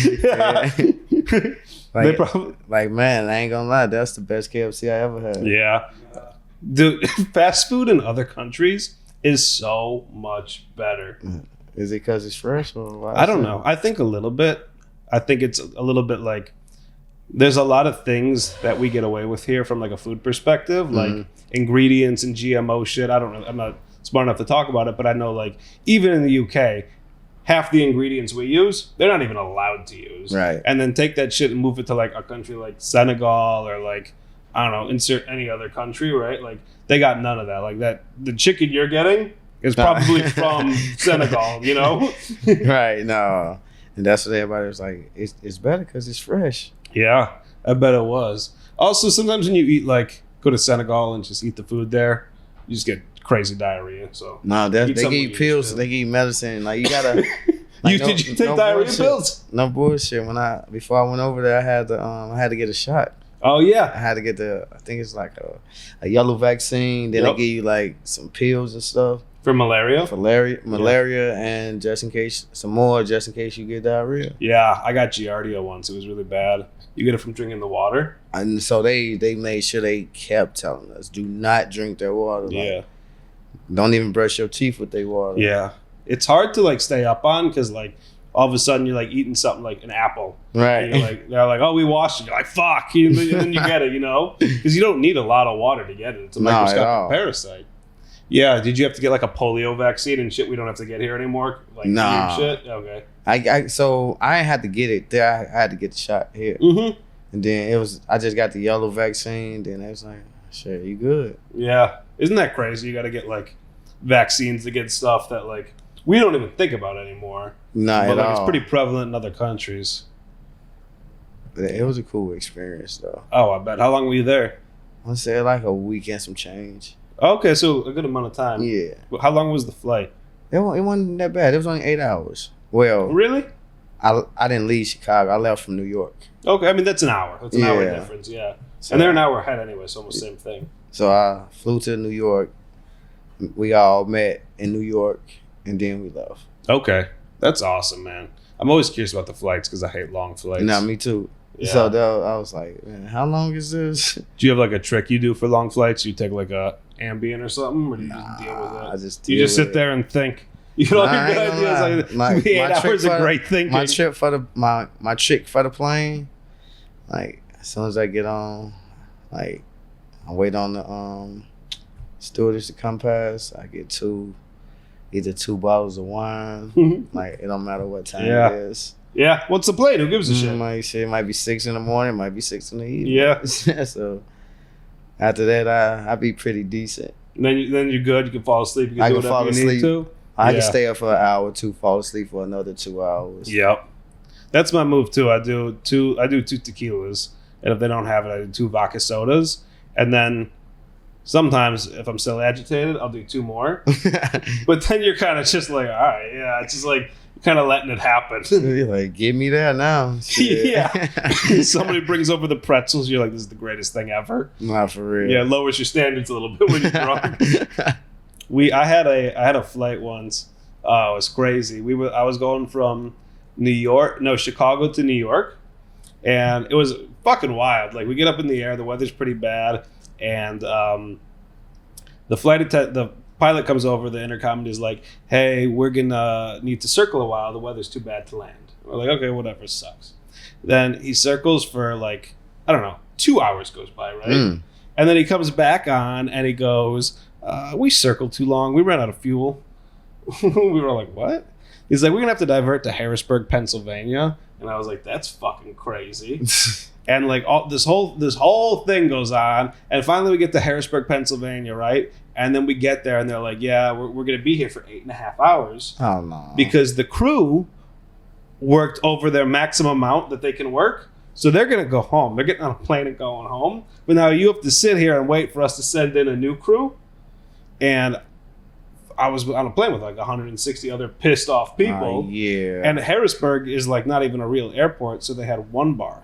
Like, man, I ain't gonna lie, that's the best KFC I ever had. Yeah. Dude, fast food in other countries is so much better. Is it because it's fresh or why? I don't know. I think a little bit. I think it's a little bit like there's a lot of things that we get away with here from like a food perspective, like ingredients and GMO shit. I'm not smart enough to talk about it, but I know like even in the UK, half the ingredients we use, they're not even allowed to use. Right. And then take that shit and move it to like a country like Senegal or like, I don't know, insert any other country, right? Like they got none of that. Like that, the chicken you're getting is probably from Senegal, you know? Right, no. And that's what everybody was like, it's better because it's fresh. Yeah, I bet it was. Also, sometimes when you eat go to Senegal and just eat the food there, you just get crazy diarrhea. So no, they give you pills, they give you medicine. Like you gotta. Like, did you take diarrhea pills? No bullshit. Before I went over there, I had to get a shot. Oh yeah, I had to get I think it's like a yellow vaccine. Then they give you like some pills and stuff for malaria. Malaria, and just in case you get diarrhea. Yeah, I got Giardia once. It was really bad. You get it from drinking the water. And so they made sure they kept telling us, do not drink their water. Yeah. Don't even brush your teeth with their water. Yeah. It's hard to stay up on because all of a sudden you're youting something like an apple. Right. And they're like, oh, we washed it. You're like, fuck. And then you get it, you know? Because you don't need a lot of water to get it. It's a microscopic parasite. Yeah. Did you have to get a polio vaccine and shit we don't have to get here anymore? Nah. Weird shit? Okay. So I had to get it there. I had to get the shot here. Mm-hmm. And then I just got the yellow vaccine. Then it was like, sure, you good. Yeah. Isn't that crazy? You got to get vaccines to get stuff that we don't even think about anymore. Not at all. It's pretty prevalent in other countries. It was a cool experience though. Oh, I bet. How long were you there? I would say a week and some change. Okay, so a good amount of time. Yeah. How long was the flight? It wasn't that bad. It was only 8 hours. Well, really? I didn't leave Chicago. I left from New York. Okay, I mean that's an hour. That's an hour difference. Yeah, so, and they're an hour ahead anyway, so almost same thing. So I flew to New York. We all met in New York, and then we left. Okay, that's awesome, man. I'm always curious about the flights because I hate long flights. Nah, me too. Yeah. So I was like, man, how long is this? Do you have a trick you do for long flights? You take a Ambien or something, or do you just deal with it? I just you just sit there and think. You know, nah, good ideas. Like 8 hours of great thinking. My trick for the plane, like as soon as I get on, like I wait on the stewardess to come past. I get either 2 bottles of wine. Like it don't matter what time it is. Yeah. What's the plane? Who gives a shit? It might be 6 in the morning. It might be 6 in the evening. Yeah. So after that, I be pretty decent. And then you're good. You can fall asleep. You can do whatever you need to. I can stay up for an hour or two, fall asleep for another 2 hours. Yep. That's my move too. I do 2 tequilas, and if they don't have it, I do 2 vodka sodas, and then sometimes if I'm still agitated, I'll do 2 more. But then you're kind of just like, all right, yeah, it's just like kind of letting it happen. You're like, give me that now. Yeah. Somebody brings over the pretzels. You're like, this is the greatest thing ever. Not for real. Yeah, lowers your standards a little bit when you're drunk. I had a flight once. Oh, it was crazy. I was going from Chicago to New York, and it was fucking wild. Like we get up in the air, the weather's pretty bad, and the pilot comes over the intercom and is like, "Hey, we're gonna need to circle a while. The weather's too bad to land." We're like, "Okay, whatever, sucks." Then he circles for like, I don't know, 2 hours goes by, right? And then he comes back on and he goes, "We circled too long. We ran out of fuel." We were like, "What?" He's like, "We're gonna have to divert to Harrisburg, Pennsylvania." And I was like, "That's fucking crazy." And like this whole thing goes on, and finally we get to Harrisburg, Pennsylvania, right? And then we get there, and they're like, "Yeah, we're gonna be here for 8.5 hours." Oh no! Because the crew worked over their maximum amount that they can work, so they're gonna go home. They're getting on a plane and going home. But now you have to sit here and wait for us to send in a new crew, and I was on a plane with like 160 other pissed off people. Yeah. And Harrisburg is like not even a real airport, so they had one bar.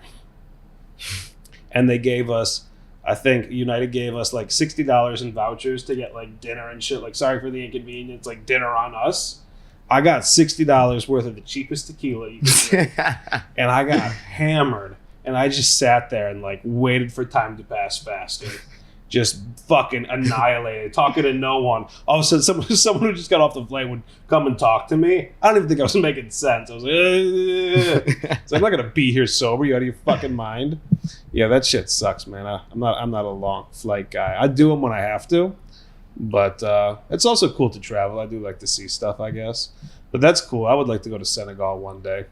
And they gave us, I think United gave us like $60 in vouchers to get like dinner and shit. Like, sorry for the inconvenience, like dinner on us. I got $60 worth of the cheapest tequila you could drink. And I got hammered. And I just sat there and like waited for time to pass faster. Just fucking annihilated, talking to no one. All of a sudden, someone who just got off the plane would come and talk to me. I don't even think I was making sense. I was like, so I'm not gonna be here sober. You out of your fucking mind? Yeah, that shit sucks, man. I'm not a long flight guy. I do them when I have to, but it's also cool to travel. I do like to see stuff, I guess. But that's cool. I would like to go to Senegal one day.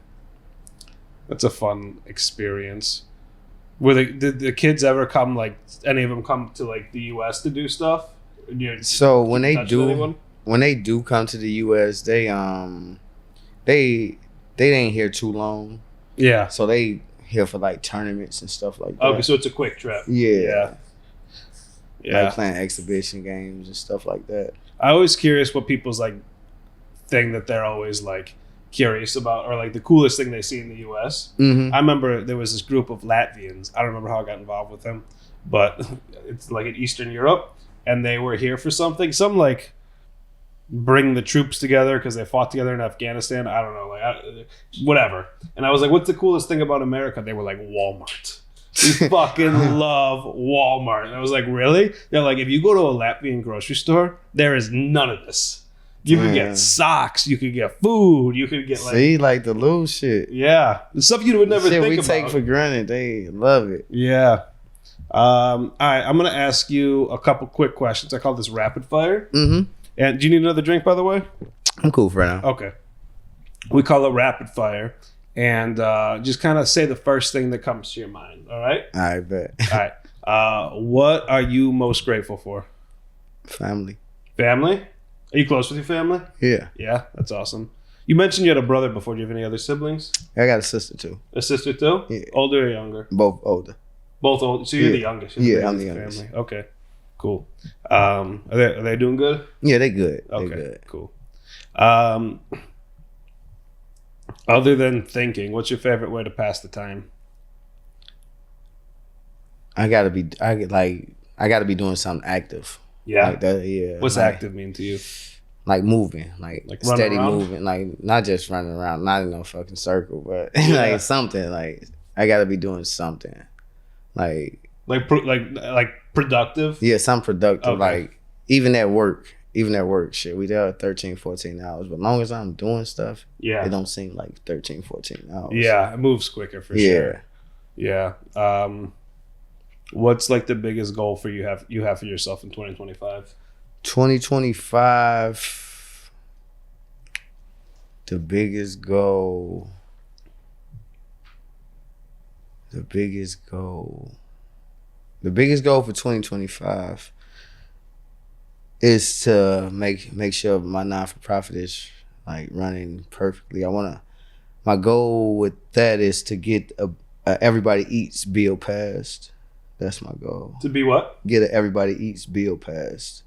That's a fun experience. Did the kids ever come, like, any of them come to, like, the U.S. to do stuff? So when they do come to the U.S., they ain't here too long. Yeah. So they here for, like, tournaments and stuff like that. Okay, so it's a quick trip. Yeah. Like playing exhibition games and stuff like that. I always curious what people's, like, thing that they're always, like, curious about, or like the coolest thing they see in the U.S. I remember there was this group of Latvians. I don't remember how I got involved with them, but it's like in Eastern Europe, and they were here for something. Some like bring the troops together because they fought together in Afghanistan. I don't know, like whatever. And I was like, "What's the coolest thing about America?" They were like, "Walmart." We fucking love Walmart. And I was like, "Really?" They're like, "If you go to a Latvian grocery store, there is none of this. You could get socks, you could get food, you could get like the little shit. Yeah, the stuff you would never think about. We take for granted. They love it. Yeah. All right, I'm gonna ask you a couple quick questions. I call this rapid fire. And do you need another drink, by the way? I'm cool for now. Okay. We call it rapid fire, and just kind of say the first thing that comes to your mind. All right. I bet. All right. What are you most grateful for? Family. Family. Are you close with your family? Yeah. Yeah, that's awesome. You mentioned you had a brother before. Do you have any other siblings? I got a sister too. A sister too? Yeah. Older or younger? Both older. Both older. So you're the youngest. I'm the youngest. Family. Okay, cool. Are they doing good? Yeah, they good. Okay, they good. Cool. Other than thinking, what's your favorite way to pass the time? I gotta be doing something active. Yeah. Like that, yeah. What's active mean to you? Like moving, like steady around? moving, like not just running around, not in no fucking circle, but like something. Like I gotta be doing something, like productive. Yeah, something productive. Okay. Like even at work, even at work, shit, we there 13, 14 hours. But as long as I'm doing stuff, it don't seem like 13, 14 hours. Yeah, it moves quicker for sure. Yeah. What's like the biggest goal for you have for yourself in 2025? 2025, the biggest goal for 2025 is to make sure my non-for-profit is like running perfectly. My goal with that is to get a Everybody Eats bill passed. That's my goal. To be what? Get a Everybody Eats bill passed.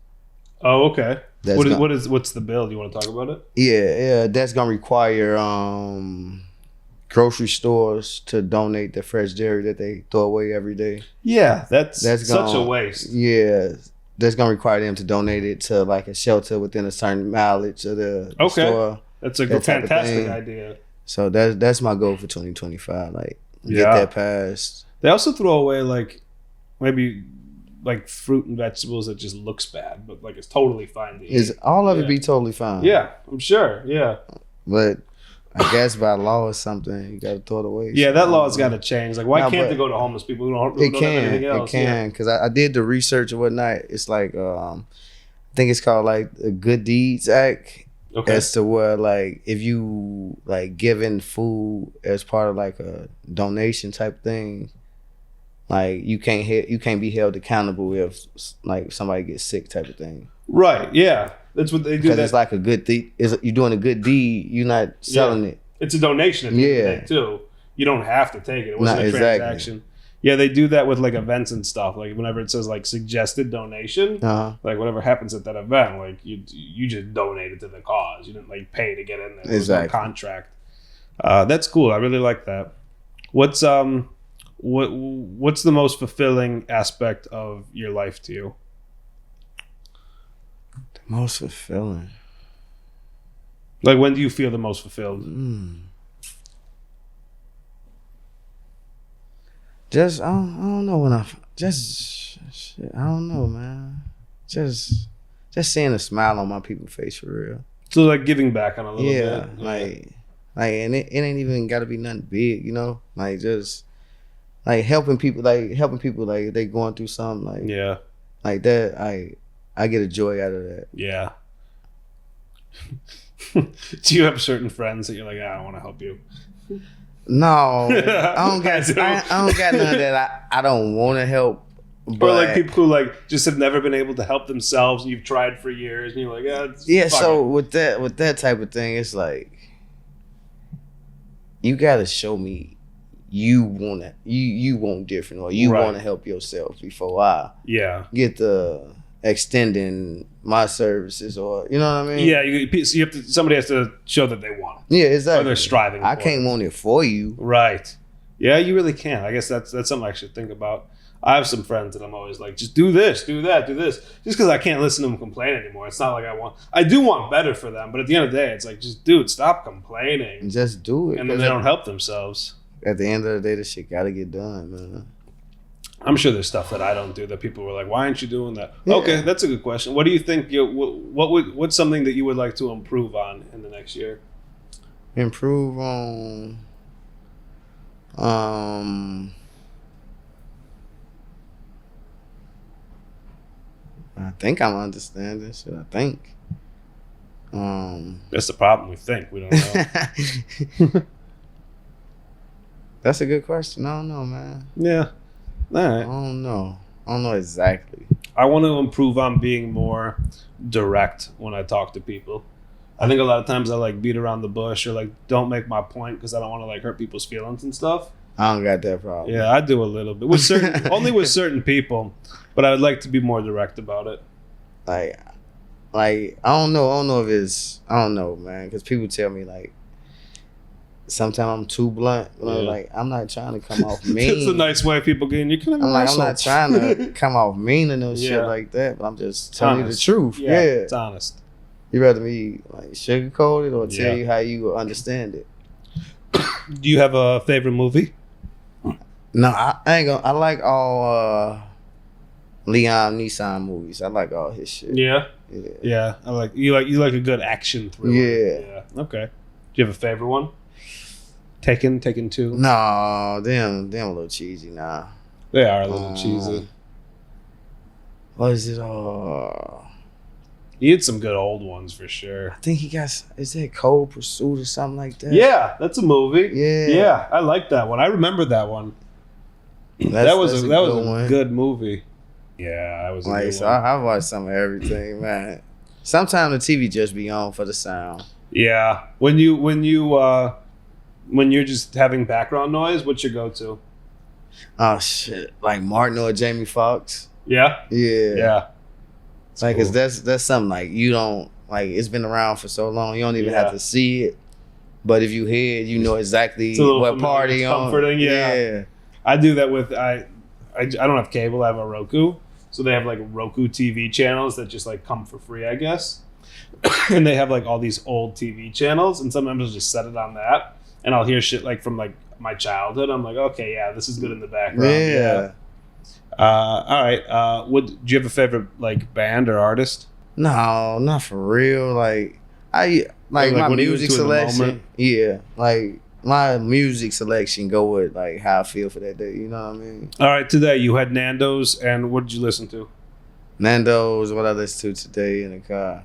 Oh, okay. What's the bill? Do you want to talk about it? Yeah. That's gonna require grocery stores to donate the fresh dairy that they throw away every day. Yeah, that's such a waste. Yeah, that's gonna require them to donate it to like a shelter within a certain mileage of the store. That's a fantastic idea. So that's my goal for 2025. Like get that passed. They also throw away like maybe like fruit and vegetables that just looks bad, but like it's totally fine to eat. Is all of it be totally fine? Yeah, I'm sure. Yeah, but I guess by law or something, you got to throw it away. Yeah, that law's got to change. Like, why can't they go to homeless people who don't have anything else? It can, because I did the research and whatnot. It's like, I think it's called like the Good Deeds Act. Okay. As to where like if you like giving food as part of like a donation type thing, like you can't be held accountable if like somebody gets sick type of thing. Right. Yeah. That's what they do. Because it's like a good deed. You're doing a good deed. You're not selling it. It's a donation at the end of the day too. You don't have to take it. It wasn't a transaction. Yeah, they do that with like events and stuff. Like whenever it says like suggested donation, like whatever happens at that event, like you just donated to the cause. You didn't like pay to get in there. There's no contract. That's cool. I really like that. What's the most fulfilling aspect of your life to you? The most fulfilling. Like when do you feel the most fulfilled? Just I don't know when I don't know, man. Just seeing a smile on my people's face for real. So like giving back on a little bit. Yeah, like and it ain't even got to be nothing big, you know. Like just like helping people like they going through something like like that. I get a joy out of that. Yeah. Do you have certain friends that you're like, I don't want to help you? No, I don't got none that I don't want to help. Or like people who like just have never been able to help themselves and you've tried for years and you're like, so with that type of thing, it's like you gotta show me you want different or you want to help yourself before I get the extending my services or you know what I mean? Yeah, somebody has to show that they want it. Yeah, exactly. Or they're striving. I can't want it for you. Right. Yeah, you really can't. I guess that's something I should think about. I have some friends that I'm always like, just do this, do that, do this. Just because I can't listen to them complain anymore. It's not like I do want better for them, but at the end of the day, it's like, just dude, stop complaining. Just do it. And then they don't help themselves. At the end of the day, this shit gotta get done, man. I'm sure there's stuff that I don't do that people were like, why aren't you doing that? Yeah. Okay, that's a good question. What do you think? What's something that you would like to improve on in the next year? Improve on. I think I'm understanding shit. I think. That's the problem. We think we don't know. That's a good question. I don't know, man. Yeah. All right. I don't know exactly. I want to improve on being more direct when I talk to people. I think a lot of times I like beat around the bush or like don't make my point because I don't want to like hurt people's feelings and stuff. I don't got that problem. Yeah, I do a little bit with certain only with certain people, but I would like to be more direct about it. Like I don't know if it's I don't know, man, because people tell me like. Sometimes I'm too blunt. Like I'm not trying to come off mean. That's a nice way of people getting you. I'm not trying to come off mean and no shit like that. But I'm just telling you the truth. Yeah, it's honest. You rather me like sugarcoat it or tell you how you understand it. Do you have a favorite movie? No, I ain't gonna. I like all Leon Nissan movies. I like all his shit. Yeah. Yeah. I like you like a good action thriller. Yeah. Okay. Do you have a favorite one? Taken 2? No, them a little cheesy now. They are a little cheesy. What is it? He had some good old ones for sure. I think he got, is that Cold Pursuit or something like that? Yeah, that's a movie. Yeah. Yeah, I like that one. I remember that one. That was a good movie. Yeah, that was a good so one. I watched some of everything, man. Sometimes the TV just be on for the sound. Yeah. When you're just having background noise, what's your go-to? Oh shit. Like Martin or Jamie Foxx. Yeah? Yeah. Like, cool. 'cause that's something like you don't, like, it's been around for so long, you don't even have to see it. But if you hear it, you know exactly what party on. Comforting, yeah. I do that with I don't have cable, I have a Roku. So they have like Roku TV channels that just like come for free, I guess. And they have like all these old TV channels, and sometimes I'll just set it on that and I'll hear shit like from like my childhood. I'm like, okay, yeah, this is good in the background. Yeah. All right. Do you have a favorite like band or artist? No, not for real. Like my music selection. Yeah, like my music selection go with like how I feel for that day. You know what I mean? All right. Today you had Nando's, and what did you listen to? Nando's. What I listened to today in the car.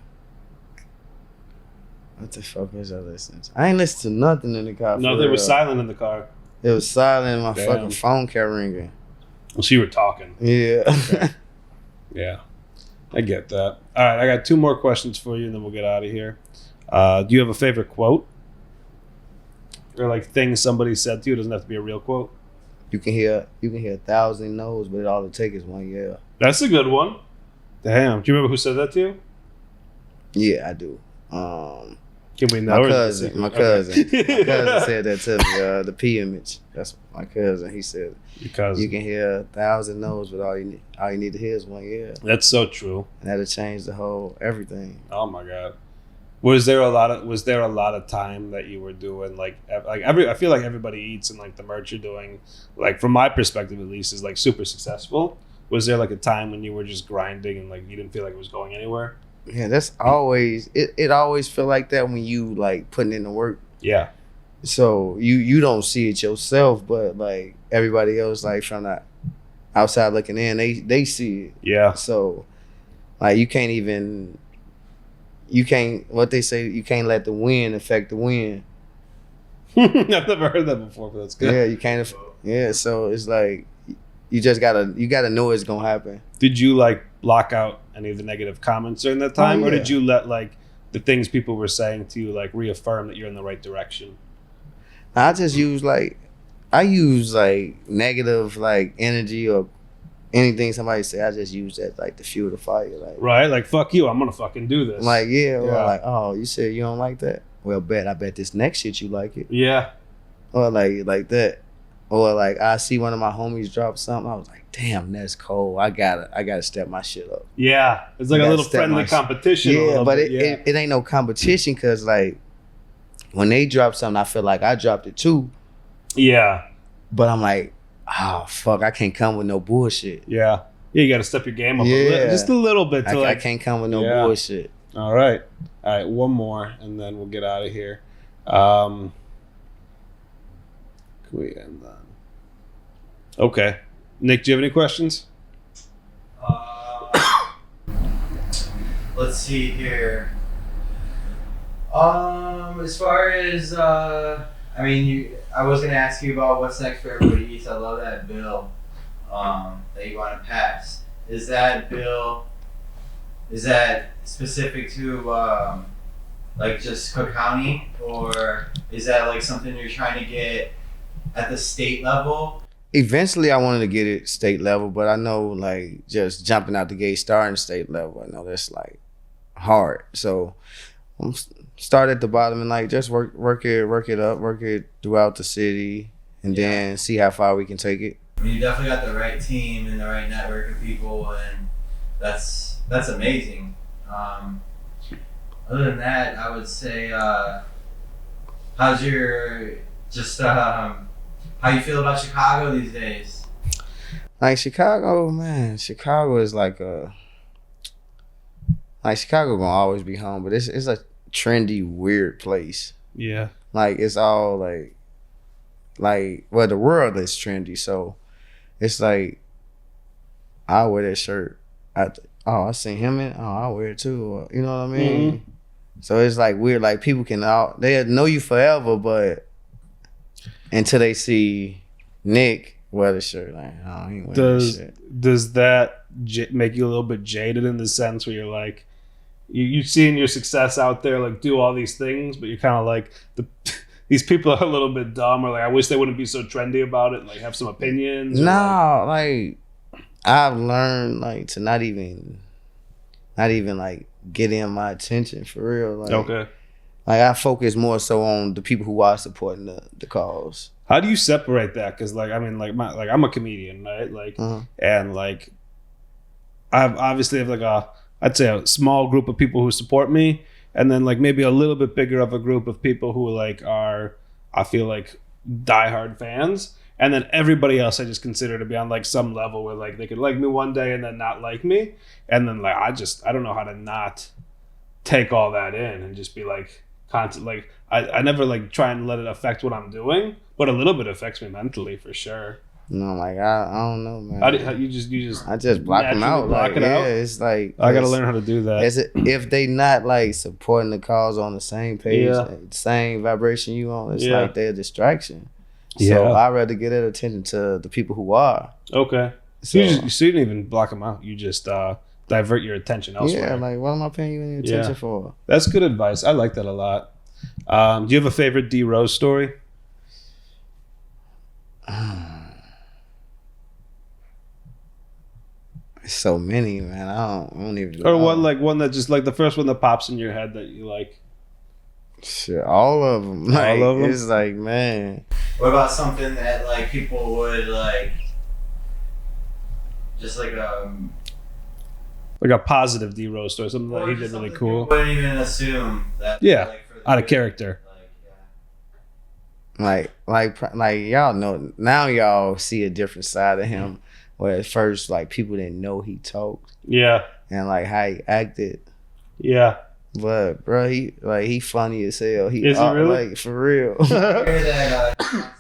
What the fuck was I listening to? I ain't listened to nothing in the car. No, they were silent in the car. It was silent. My fucking phone kept ringing. Well, so you were talking. Yeah. Okay. Yeah. I get that. All right, I got 2 more questions for you, and then we'll get out of here. Do you have a favorite quote? Or like things somebody said to you? It doesn't have to be a real quote. You can hear 1,000 no's, but all it takes is one yeah. That's a good one. Damn. Do you remember who said that to you? Yeah, I do. Can we know? My cousin. My cousin said that to me. The P image. That's my cousin. He said, "You can hear 1,000 no's, but all you need to hear is one yeah." That's so true. And that'll change the whole everything. Oh my god. Was there a lot of time that you were doing I feel like everybody eats, and like the merch you're doing, like from my perspective at least, is like super successful. Was there like a time when you were just grinding and like you didn't feel like it was going anywhere? Yeah, that's always it always feel like that when you like putting in the work. Yeah. So you don't see it yourself, but like everybody else like from the outside looking in, they see it. Yeah. So like you can't what they say, you can't let the wind affect the wind. I've never heard that before, but that's good. Yeah, you can't. Yeah, so it's like you gotta know it's gonna happen. Did you like block out any of the negative comments during that time, or did you let like the things people were saying to you like reaffirm that you're in the right direction? I just use negative like energy or anything somebody say. I just use that like to fuel the fire. Like right, like fuck you, I'm gonna fucking do this. Like or like, oh, you said you don't like that? Well, I bet this next shit you like it. Yeah. Or like that. Or like I see one of my homies drop something, I was like, damn, that's cold. I gotta step my shit up. Yeah, it's like a little friendly competition. Yeah, but it ain't no competition, because like when they drop something, I feel like I dropped it too. Yeah. But I'm like, oh fuck, I can't come with no bullshit. Yeah. Yeah, you gotta step your game up just a little bit. I can't come with no bullshit. All right, one more, and then we'll get out of here. Can we end that? Okay. Nick, do you have any questions? Let's see here. As far as I was gonna ask you about what's next for Everybody Eats. I love that bill that you want to pass. Is that specific to like just Cook County, or is that like something you're trying to get at the state level? Eventually I wanted to get it state level, but I know like just jumping out the gate starting state level, I know that's like hard. So I'm start at the bottom and like just work it throughout the city, and then see how far we can take it. You definitely got the right team and the right network of people, and that's amazing. Other than that, I would say, how's your how you feel about Chicago these days? Like Chicago, man, Chicago is like like Chicago gonna always be home, but it's a trendy, weird place. Yeah. Like it's all like well, the world is trendy, so it's like I wear that shirt. I seen him in. Oh, I wear it too. You know what I mean? Mm-hmm. So it's like weird. Like people they know you forever, but until they see Nick wear the shirt, like oh, he ain't wearing this shit. Does that make you a little bit jaded in the sense where you're like, you've seen your success out there, like do all these things, but you're kind of like these people are a little bit dumb, or like I wish they wouldn't be so trendy about it, and, like have some opinions. No, like I've learned like to not even like get in my attention for real. Like, okay. Like I focus more so on the people who are supporting the cause. How do you separate that? Because like I mean, like I'm a comedian, right? Like and like I obviously have like I'd say a small group of people who support me, and then like maybe a little bit bigger of a group of people who like are, I feel like, diehard fans. And then everybody else I just consider to be on like some level where like they could like me one day and then not like me. And then like I don't know how to not take all that in and just be like constant. Like I never like try and let it affect what I'm doing, but a little bit affects me mentally for sure. No, like I don't know, man. How you just I just block them out. Block it out? It's like I gotta learn how to do that. If they not like supporting the cause on the same page, same vibration you on, it's like they're a distraction. So I'd rather get that attention to the people who are. Okay. So you didn't even block them out. You just divert your attention elsewhere. Yeah, like what am I paying you any attention for? That's good advice. I like that a lot. Do you have a favorite DROSE story? So many, man. I don't even. Or one that just like the first one that pops in your head that you like. Shit, all of them. Like, all of them. It's like, man. What about something that like people would like, just like a positive DROSE story, something that he did really cool. Wouldn't even assume that. Yeah, like, out of character. Like y'all know now. Y'all see a different side of him. Where at first, like people didn't know he talked. Yeah. And like how he acted. Yeah. But bro, he funny as hell. Is he really? Like for real. I hear that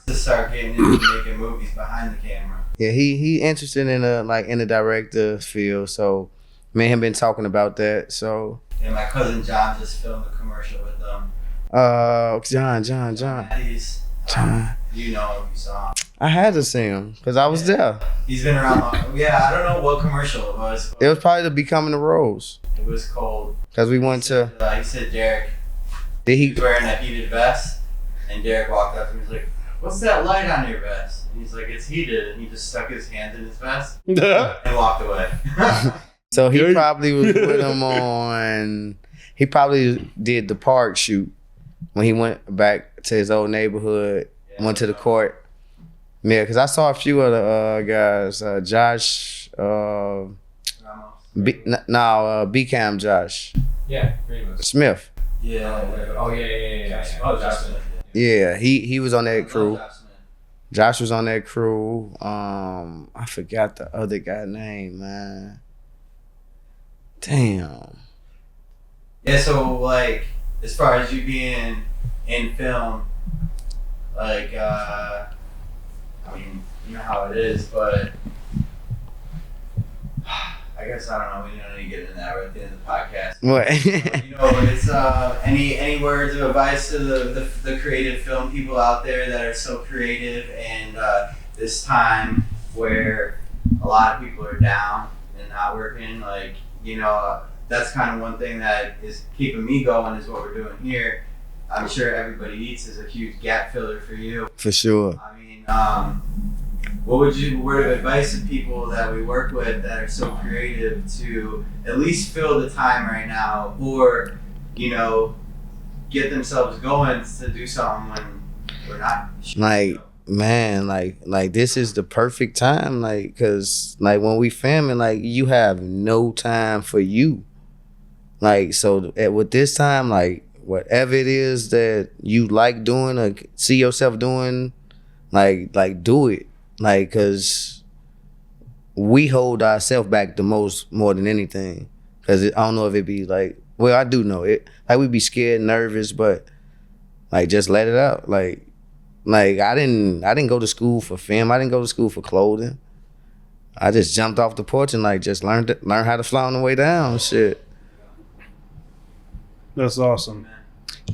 to start getting into making movies behind the camera. Yeah, he interested in the director field. So me and him been talking about that. So and my cousin John just filmed a commercial with them. John. Matthys. John. You know him, you saw him. I had to see him because I was there. He's been around long. Yeah, I don't know what commercial it was. It was probably the Becoming the Rose. It was cold. Because we went to... he said, Derek, he was wearing a heated vest, and Derek walked up to him and was like, what's that light on your vest? And he's like, it's heated. And he just stuck his hand in his vest and walked away. So he probably was with him on... He probably did the park shoot when he went back to his old neighborhood, went to the court. Yeah, because I saw a few other guys, Josh, B-Cam Josh. Yeah, pretty much. Smith. Yeah. Oh, yeah. Oh, Josh Smith. Yeah, he was on that crew. Josh was on that crew. I forgot the other guy name, man. Damn. Yeah, so like as far as you being in film, like I mean, you know how it is, but I guess I don't know. We don't need to get into that right at the end of the podcast. What? You know, it's any words of advice to the creative film people out there that are so creative, and this time where a lot of people are down and not working, like, you know, that's kind of one thing that is keeping me going is what we're doing here. I'm sure Everybody Eats is a huge gap filler for you. For sure. I mean, what would you word of advice to people that we work with that are so creative to at least fill the time right now, or, you know, get themselves going to do something when we're not? Like, man, like this is the perfect time, like, cause like when we filming, like you have no time for you. Like, so with this time, like whatever it is that you like doing or see yourself doing, like do it. Like, cause we hold ourselves back the most, more than anything. Cause I don't know if it be like, well, I do know it. Like we be scared, nervous, but like just let it out. Like I didn't go to school for film. I didn't go to school for clothing. I just jumped off the porch and like just learn how to fly on the way down. Shit. That's awesome.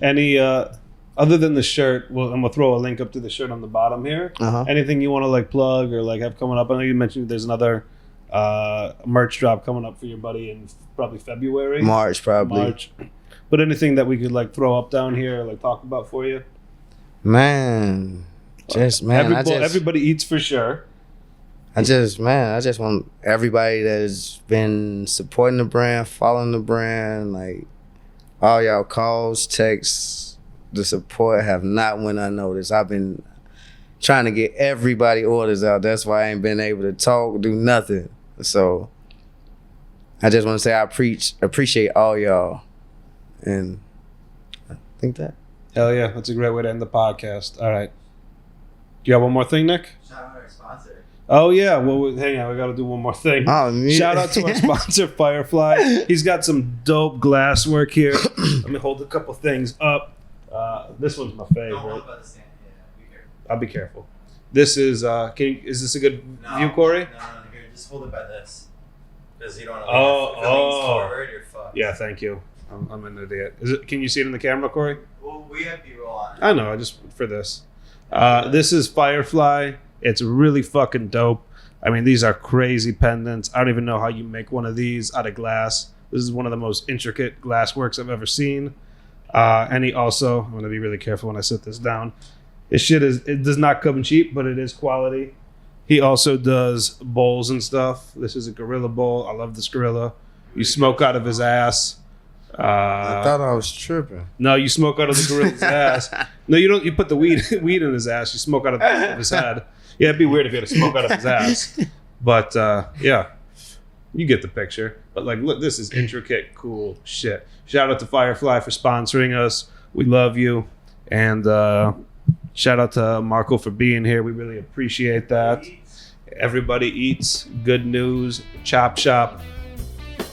Any other than the shirt? Well, I'm gonna throw a link up to the shirt on the bottom here. Anything you want to like plug or like have coming up? I know you mentioned there's another merch drop coming up for your buddy in probably February. March. But anything that we could like throw up down here or like talk about for you? Man, everybody eats for sure. I just want everybody that's been supporting the brand, following the brand, like all y'all calls, texts, the support have not went unnoticed. I've been trying to get everybody orders out. That's why I ain't been able to talk, do nothing. So I just want to say I appreciate all y'all. And I think that. Hell yeah, that's a great way to end the podcast. All right. Do you have one more thing, Nick? Shout out our sponsor. Oh yeah, well hang on, we got to do one more thing. Shout out to our sponsor, Firefly. He's got some dope glass work here. Let me hold a couple things up. This one's my favorite. Don't hold by the stand. Yeah, be careful. I'll be careful. This is. Is this a good view, Corey? No, here, just hold it by this. Because you don't want to. If it leans forward, you're fucked. Yeah, thank you. I'm an idiot. Can you see it in the camera, Corey? Well, we have B-roll on it. I know. I just for this. This is Firefly. It's really fucking dope. I mean, these are crazy pendants. I don't even know how you make one of these out of glass. This is one of the most intricate glass works I've ever seen. And he also, I'm going to be really careful when I set this down. It does not come cheap, but it is quality. He also does bowls and stuff. This is a gorilla bowl. I love this gorilla. You smoke out of his ass. I thought I was tripping. No, you smoke out of the gorilla's ass. No, you don't. You put the weed in his ass. You smoke out of his head. Yeah, it'd be weird if you had to smoke out of his ass. But yeah, you get the picture. But like, look, this is intricate, cool shit. Shout out to Firefly for sponsoring us. We love you. And shout out to Marco for being here. We really appreciate that. Everybody eats. Good news. Chop shop.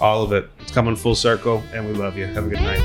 All of it. It's coming full circle, and we love you. Have a good night.